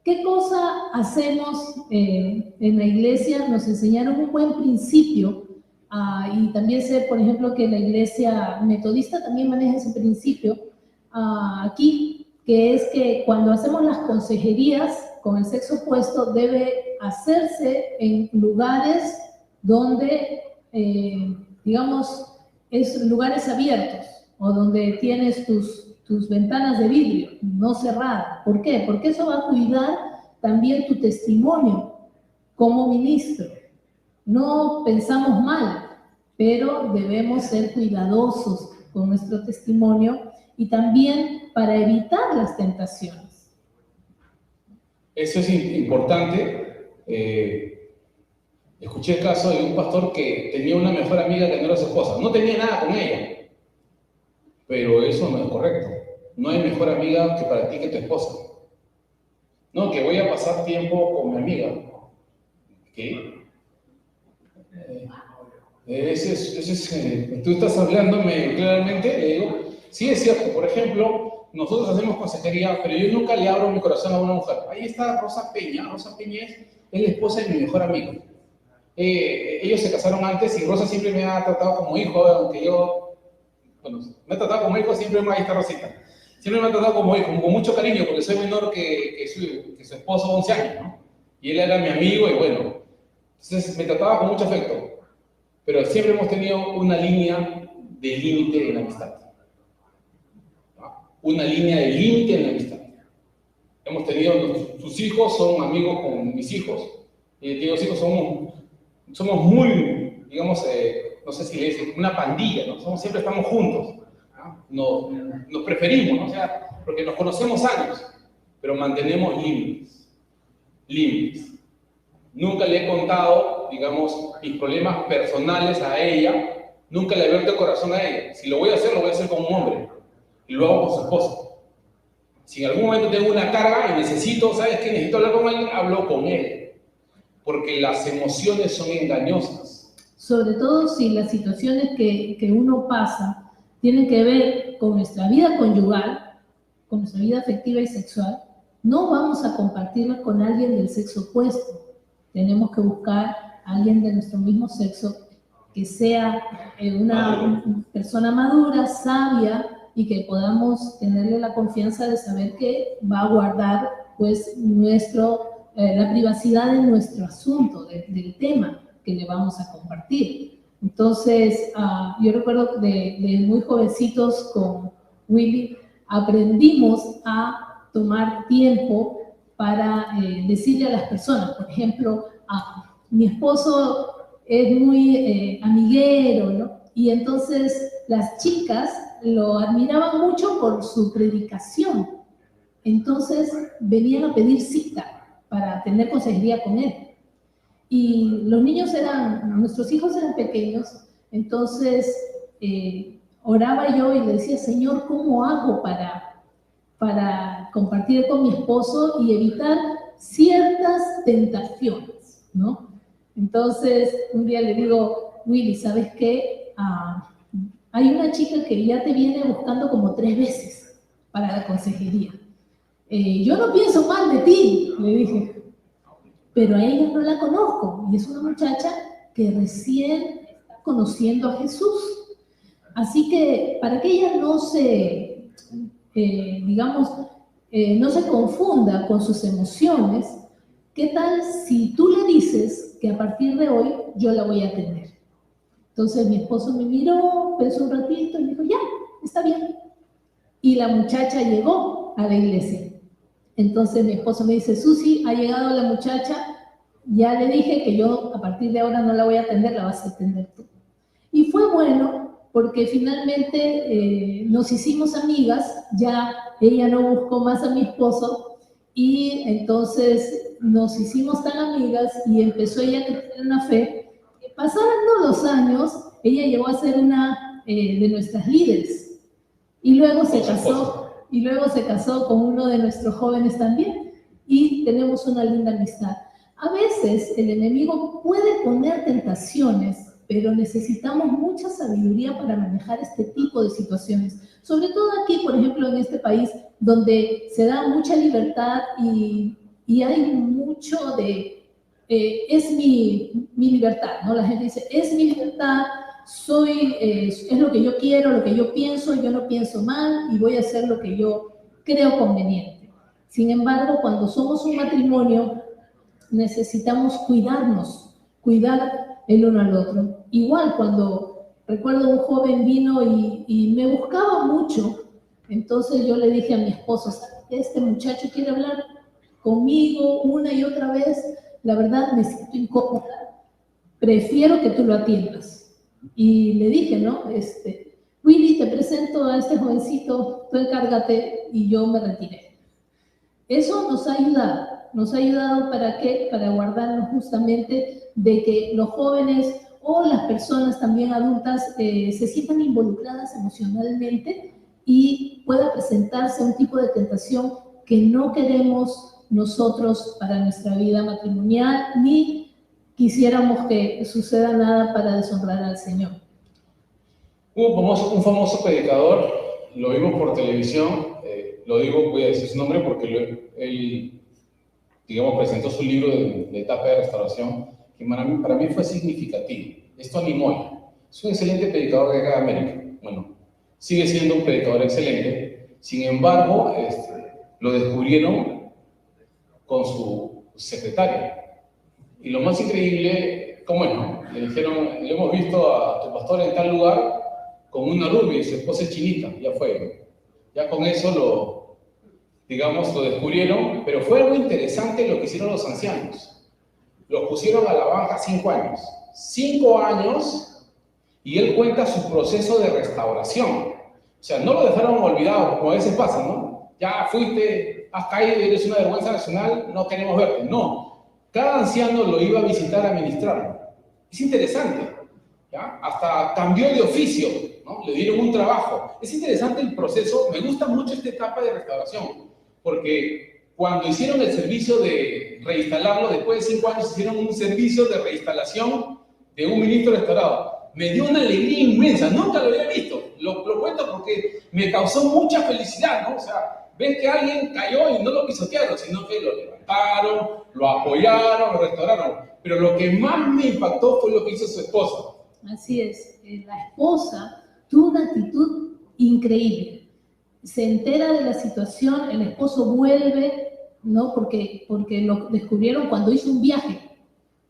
¿Qué cosa hacemos en la iglesia? Nos enseñaron un buen principio y también sé, por ejemplo, que la iglesia metodista también maneja ese principio aquí, que es que cuando hacemos las consejerías con el sexo opuesto debe hacerse en lugares donde, digamos, es lugares abiertos o donde tienes tus ventanas de vidrio, no cerradas. ¿Por qué? Porque eso va a cuidar también tu testimonio como ministro. No pensamos mal, pero debemos ser cuidadosos con nuestro testimonio y también para evitar las tentaciones. Eso es importante. Escuché el caso de un pastor que tenía una mejor amiga que no era su esposa. No tenía nada con ella. Pero eso no es correcto. No hay mejor amiga que para ti que tu esposa. No, que voy a pasar tiempo con mi amiga. ¿Qué? Tú estás hablándome claramente, le digo, sí es cierto, por ejemplo, nosotros hacemos consejería, pero yo nunca le abro mi corazón a una mujer. Ahí está Rosa Peña. Rosa Peña es la esposa de mi mejor amigo. Ellos se casaron antes y Rosa siempre me ha tratado como hijo, aunque yo, bueno, me ha tratado como hijo, siempre ahí está Rosita. Siempre me ha tratado como hijo, con mucho cariño, porque soy menor que su esposo, 11 años, ¿no? Y él era mi amigo y bueno, entonces me trataba con mucho afecto. Pero siempre hemos tenido una línea de límite en la amistad. ¿No? Una línea de límite en la amistad. Hemos tenido, sus hijos son amigos con mis hijos, y los hijos somos muy, digamos, no sé si le dicen, una pandilla, ¿no? Siempre estamos juntos, ¿no? Nos preferimos, ¿no? O sea, porque nos conocemos años, pero mantenemos límites, límites. Nunca le he contado, digamos, mis problemas personales a ella, nunca le he abierto el corazón a ella. Si lo voy a hacer, lo voy a hacer con un hombre, y lo hago con su esposa. Si en algún momento tengo una carga y necesito, ¿sabes qué? Necesito hablar con alguien, hablo con él. Porque las emociones son engañosas. Sobre todo si las situaciones que uno pasa tienen que ver con nuestra vida conyugal, con nuestra vida afectiva y sexual, no vamos a compartirla con alguien del sexo opuesto. Tenemos que buscar a alguien de nuestro mismo sexo que sea una persona madura, sabia, y que podamos tenerle la confianza de saber que va a guardar pues la privacidad de nuestro asunto, del tema que le vamos a compartir. Entonces, yo recuerdo de muy jovencitos con Willy, aprendimos a tomar tiempo para decirle a las personas, por ejemplo, mi esposo es muy amiguero, ¿no? Y entonces las chicas lo admiraban mucho por su predicación. Entonces venían a pedir cita para tener consejería con él. Y los niños nuestros hijos eran pequeños, entonces oraba yo y le decía, Señor, ¿cómo hago para compartir con mi esposo y evitar ciertas tentaciones, ¿no? Entonces, un día le digo, Willy, ¿sabes qué? Hay una chica que ya te viene buscando como 3 veces para la consejería. Yo no pienso mal de ti, le dije, pero a ella no la conozco y es una muchacha que recién está conociendo a Jesús. Así que para que ella no se, no se confunda con sus emociones, ¿qué tal si tú le dices que a partir de hoy yo la voy a atender? Entonces mi esposo me miró, pensó un ratito y me dijo, ya, está bien. Y la muchacha llegó a la iglesia. Entonces mi esposo me dice, Susi, ha llegado la muchacha, ya le dije que yo a partir de ahora no la voy a atender, la vas a atender tú. Y fue bueno porque finalmente nos hicimos amigas, ya ella no buscó más a mi esposo y entonces nos hicimos tan amigas y empezó ella a crecer en la fe. Pasando los años, ella llegó a ser una de nuestras líderes y luego se casó con uno de nuestros jóvenes también y tenemos una linda amistad. A veces el enemigo puede poner tentaciones, pero necesitamos mucha sabiduría para manejar este tipo de situaciones. Sobre todo aquí, por ejemplo, en este país, donde se da mucha libertad y hay mucho de... es mi libertad, ¿no? La gente dice, es mi libertad, es lo que yo quiero, lo que yo pienso, yo no pienso mal y voy a hacer lo que yo creo conveniente. Sin embargo, cuando somos un matrimonio, necesitamos cuidarnos, cuidar el uno al otro. Igual cuando recuerdo un joven vino y me buscaba mucho, entonces yo le dije a mi esposo, este muchacho quiere hablar conmigo una y otra vez, la verdad me siento incómoda, prefiero que tú lo atiendas. Y le dije, ¿no? Willy, te presento a este jovencito, tú encárgate, y yo me retiré. Eso nos ha ayudado ¿para qué? Para guardarnos justamente de que los jóvenes o las personas también adultas se sientan involucradas emocionalmente y pueda presentarse un tipo de tentación que no queremos nosotros para nuestra vida matrimonial, ni quisiéramos que suceda nada para deshonrar al Señor. Un famoso predicador lo vimos por televisión, lo digo, voy a decir su nombre porque él, digamos, presentó su libro de etapa de restauración, que para mí fue significativo. Es Tony Moy. Es un excelente predicador de acá de América. Bueno, sigue siendo un predicador excelente. Sin embargo, lo descubrieron con su secretaria. Y lo más increíble, ¿cómo es, no? Le dijeron, le hemos visto a tu pastor en tal lugar con una rubia y su esposa es chinita. Ya fue, ¿no? Ya con eso lo descubrieron, pero fue algo interesante lo que hicieron los ancianos. Los pusieron a la baja 5 años. 5 años, y él cuenta su proceso de restauración. O sea, no lo dejaron olvidado, como a veces pasa, ¿no? Ya fuiste, has caído, eres una vergüenza nacional, no queremos verte. No, cada anciano lo iba a visitar a ministrarlo. Es interesante, ¿ya? Hasta cambió de oficio, ¿no? Le dieron un trabajo. Es interesante el proceso, me gusta mucho esta etapa de restauración, porque cuando hicieron el servicio de reinstalarlo, después de 5 años hicieron un servicio de reinstalación de un ministro restaurado. Me dio una alegría inmensa, nunca lo había visto. Lo cuento porque me causó mucha felicidad, ¿no? O sea, ves que alguien cayó y no lo pisotearon, sino que lo levantaron, lo apoyaron, lo restauraron. Pero lo que más me impactó fue lo que hizo su esposa. Así es, la esposa tuvo una actitud increíble. Se entera de la situación, el esposo vuelve, ¿no? Porque lo descubrieron cuando hizo un viaje,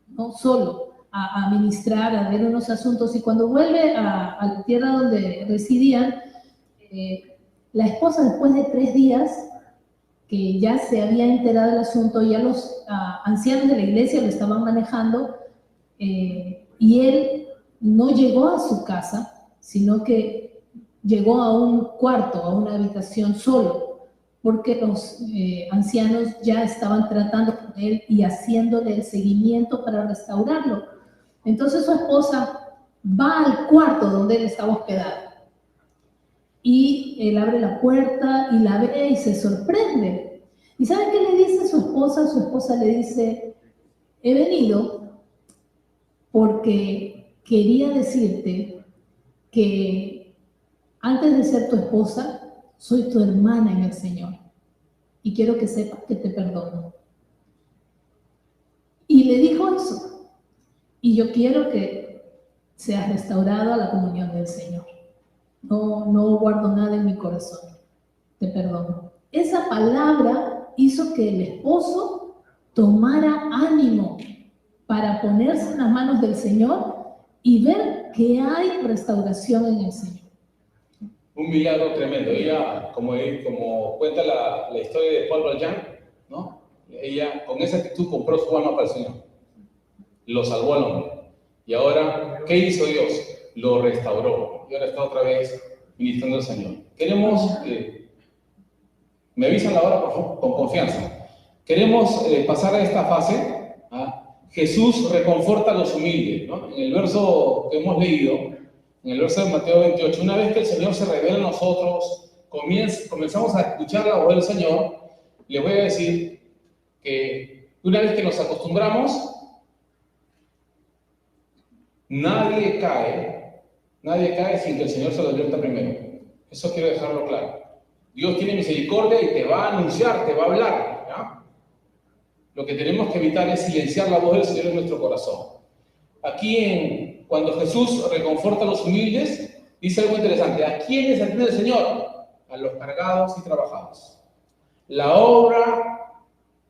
¿no? Solo. A ministrar, a ver unos asuntos, y cuando vuelve a la tierra donde residían, la esposa, después de 3 días que ya se había enterado del asunto, ya los ancianos de la iglesia lo estaban manejando, y él no llegó a su casa, sino que llegó a un cuarto, a una habitación solo, porque los ancianos ya estaban tratando con él y haciéndole el seguimiento para restaurarlo. Entonces su esposa va al cuarto donde él estaba hospedado, y él abre la puerta y la ve y se sorprende. ¿Y sabe qué le dice a su esposa? Su esposa le dice: he venido porque quería decirte que antes de ser tu esposa, soy tu hermana en el Señor, y quiero que sepas que te perdono. Y le dijo eso. Y yo quiero que seas restaurado a la comunión del Señor. No guardo nada en mi corazón. Te perdono. Esa palabra hizo que el esposo tomara ánimo para ponerse en las manos del Señor y ver que hay restauración en el Señor. Un milagro tremendo. Ella, como cuenta la historia de Paul Valjean, ¿no? Ella con esa actitud compró su alma para el Señor. Lo salvó al hombre. Y ahora, ¿qué hizo Dios? Lo restauró. Y ahora está otra vez ministrando al Señor. Queremos, me avisan la hora, por favor, con confianza. Queremos pasar a esta fase. Jesús reconforta a los humildes, ¿no? En el verso que hemos leído, en el verso de Mateo 28, una vez que el Señor se revela a nosotros, comenzamos a escuchar la voz del Señor, les voy a decir que una vez que nos acostumbramos, nadie cae sin que el Señor se lo advierta primero. Eso quiero dejarlo claro. Dios tiene misericordia y te va a anunciar, te va a hablar, ¿ya? Lo que tenemos que evitar es silenciar la voz del Señor en nuestro corazón. Aquí, cuando Jesús reconforta a los humildes, dice algo interesante. ¿A quiénes atiende el Señor? A los cargados y trabajados. La obra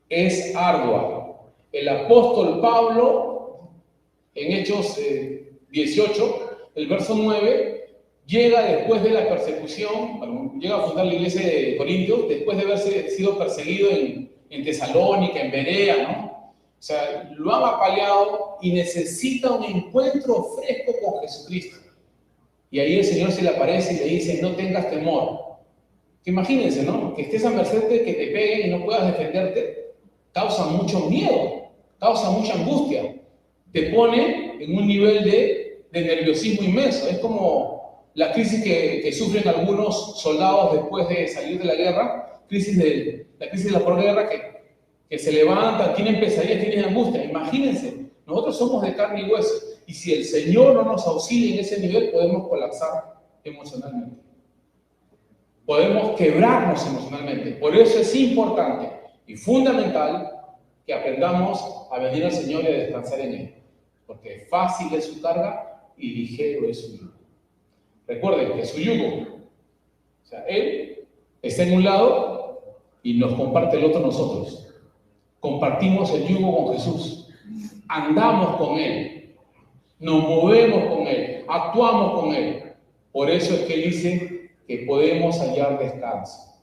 es ardua. El apóstol Pablo, en Hechos 18, el verso 9, llega después de la persecución, llega a fundar la iglesia de Corintios, después de haber sido perseguido en Tesalónica, en Berea, ¿no? O sea, lo han apaleado y necesita un encuentro fresco con Jesucristo. Y ahí el Señor se le aparece y le dice: no tengas temor. Que imagínense, ¿no? Que estés a merced de que te peguen y no puedas defenderte, causa mucho miedo, causa mucha angustia. Te pone en un nivel de nerviosismo inmenso. Es como la crisis que sufren algunos soldados después de salir de la guerra, la crisis de la posguerra, que se levantan, tienen pesadillas, tienen angustia. Imagínense, nosotros somos de carne y hueso, y si el Señor no nos auxilia en ese nivel, podemos colapsar emocionalmente. podemos quebrarnos emocionalmente. Por eso es importante y fundamental que aprendamos a venir al Señor y a descansar en Él. Porque fácil es su carga y ligero es su yugo. Recuerden que su yugo, o sea, Él está en un lado y nos comparte el otro nosotros. Compartimos el yugo con Jesús. Andamos con Él. Nos movemos con Él. Actuamos con Él. Por eso es que Él dice que podemos hallar descanso.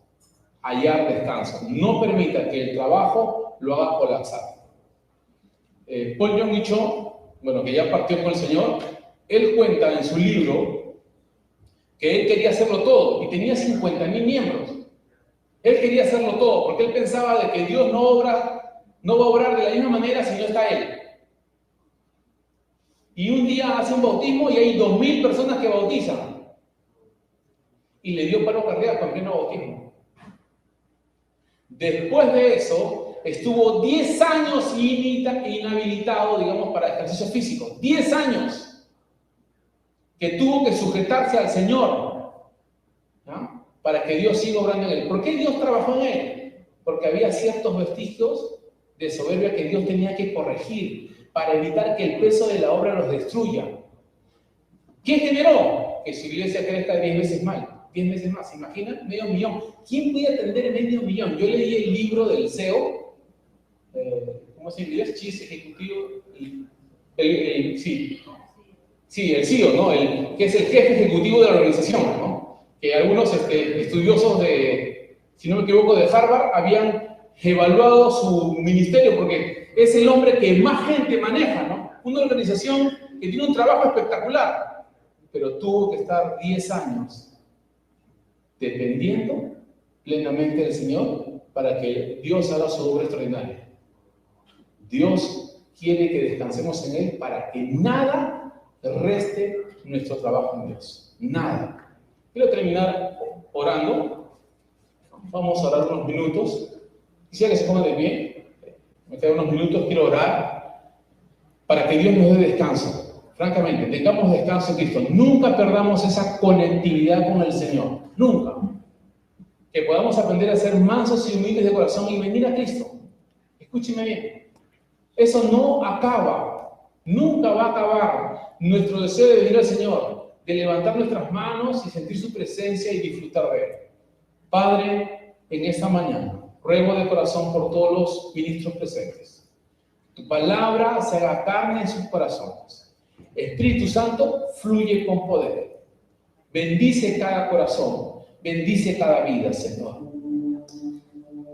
Hallar descanso. No permita que el trabajo lo haga colapsar. Paul Yong-gi Cho, bueno, que ya partió con el Señor, él cuenta en su libro que él quería hacerlo todo y tenía 50,000 miembros. Él quería hacerlo todo porque él pensaba de que Dios no va a obrar de la misma manera si no está Él. Y un día hace un bautismo y hay 2,000 personas que bautizan. Y le dio paro cardíaco en pleno bautismo. Después de eso, estuvo 10 años inhabilitado, digamos, para ejercicio físico. 10 años que tuvo que sujetarse al Señor, ¿no? Para que Dios siga obrando en él. ¿Por qué Dios trabajó en él? Porque había ciertos vestigios de soberbia que Dios tenía que corregir para evitar que el peso de la obra los destruya. ¿Qué generó? Que su iglesia crezca 10 veces más. 10 veces más, ¿se imaginan? 500,000. ¿Quién puede atender 500,000? Yo leí el libro del CEO, ¿cómo se llama? Chief Ejecutivo, sí, el CEO, ¿no? Que es el jefe ejecutivo de la organización, ¿no? Que algunos estudiosos si no me equivoco, de Harvard, habían evaluado su ministerio porque es el hombre que más gente maneja, ¿no? Una organización que tiene un trabajo espectacular, pero tuvo que estar 10 años dependiendo plenamente del Señor para que Dios haga su obra extraordinaria. Dios quiere que descansemos en Él para que nada reste nuestro trabajo en Dios. Nada. Quiero terminar orando. Vamos a orar unos minutos. Quisiera que se pongan de pie. Me quedan unos minutos. Quiero orar para que Dios nos dé descanso. Francamente, tengamos descanso en Cristo. Nunca perdamos esa conectividad con el Señor. Nunca. Que podamos aprender a ser mansos y humildes de corazón y venir a Cristo. Escúcheme bien. Eso no acaba. Nunca va a acabar nuestro deseo de venir al Señor, de levantar nuestras manos y sentir su presencia y disfrutar de Él. Padre, en esta mañana, ruego de corazón por todos los ministros presentes. Tu palabra se haga carne en sus corazones. Espíritu Santo, fluye con poder. Bendice cada corazón, bendice cada vida, Señor.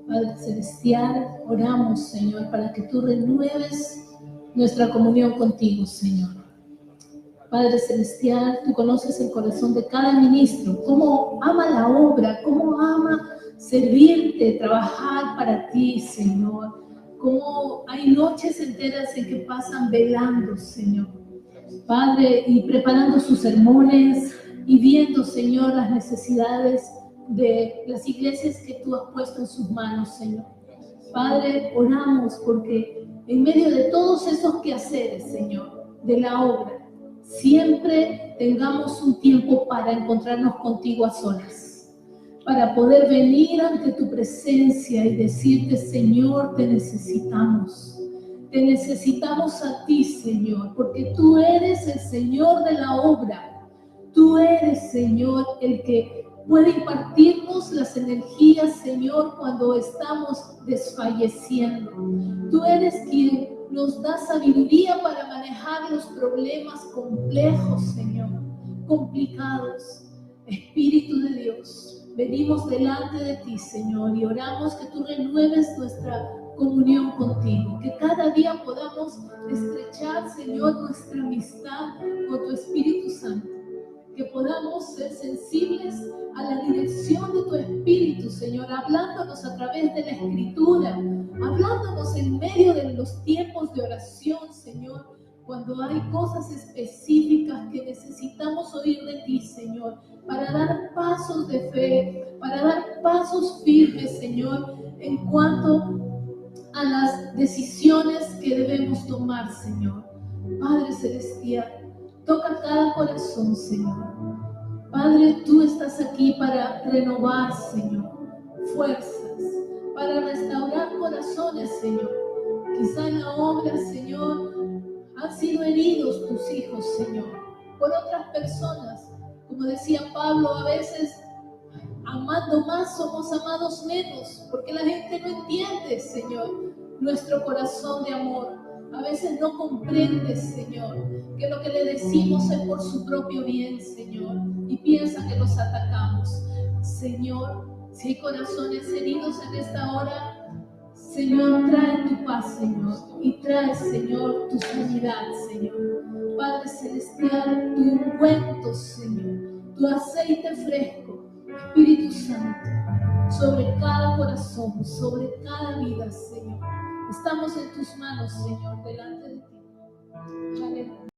Padre Celestial, oramos, Señor, para que tú renueves nuestra comunión contigo, Señor. Padre Celestial, tú conoces el corazón de cada ministro, cómo ama la obra, cómo ama servirte, trabajar para ti, Señor. Cómo hay noches enteras en que pasan velando, Señor. Padre, y preparando sus sermones y viendo, Señor, las necesidades de las iglesias que tú has puesto en sus manos, Señor. Padre, oramos porque en medio de todos esos quehaceres, Señor, de la obra, siempre tengamos un tiempo para encontrarnos contigo a solas, para poder venir ante tu presencia y decirte, Señor, te necesitamos. Te necesitamos a ti, Señor, porque tú eres el Señor de la obra. Tú eres, Señor, el que puede impartirnos las energías, Señor, cuando estamos desfalleciendo. Tú eres quien nos da sabiduría para manejar los problemas complejos, Señor, complicados. Espíritu de Dios, venimos delante de ti, Señor, y oramos que tú renueves nuestra comunión contigo, que cada día podamos estrechar, Señor, nuestra amistad con tu Espíritu Santo, que podamos ser sensibles a la dirección de tu Espíritu, Señor, hablándonos a través de la Escritura, hablándonos en medio de los tiempos de oración, Señor, cuando hay cosas específicas que necesitamos oír de ti, Señor, para dar pasos de fe, para dar pasos firmes, Señor, en cuanto a las decisiones que debemos tomar, Señor. Padre Celestial, toca cada corazón, Señor. Padre, tú estás aquí para renovar, Señor, fuerzas, para restaurar corazones, Señor. Quizá en la obra, Señor, han sido heridos tus hijos, Señor, por otras personas. Como decía Pablo, a veces amando más somos amados menos, porque la gente no entiende, Señor, nuestro corazón de amor. A veces no comprende, Señor, que lo que le decimos es por su propio bien, Señor, y piensa que los atacamos. Señor, si hay corazones heridos en esta hora, Señor, trae tu paz, Señor, y trae, Señor, tu sanidad, Señor. Padre Celestial, tu ungüento, Señor, tu aceite fresco, Espíritu Santo, sobre cada corazón, sobre cada vida, Señor. Estamos en tus manos, Señor, delante de ti. Aleluya.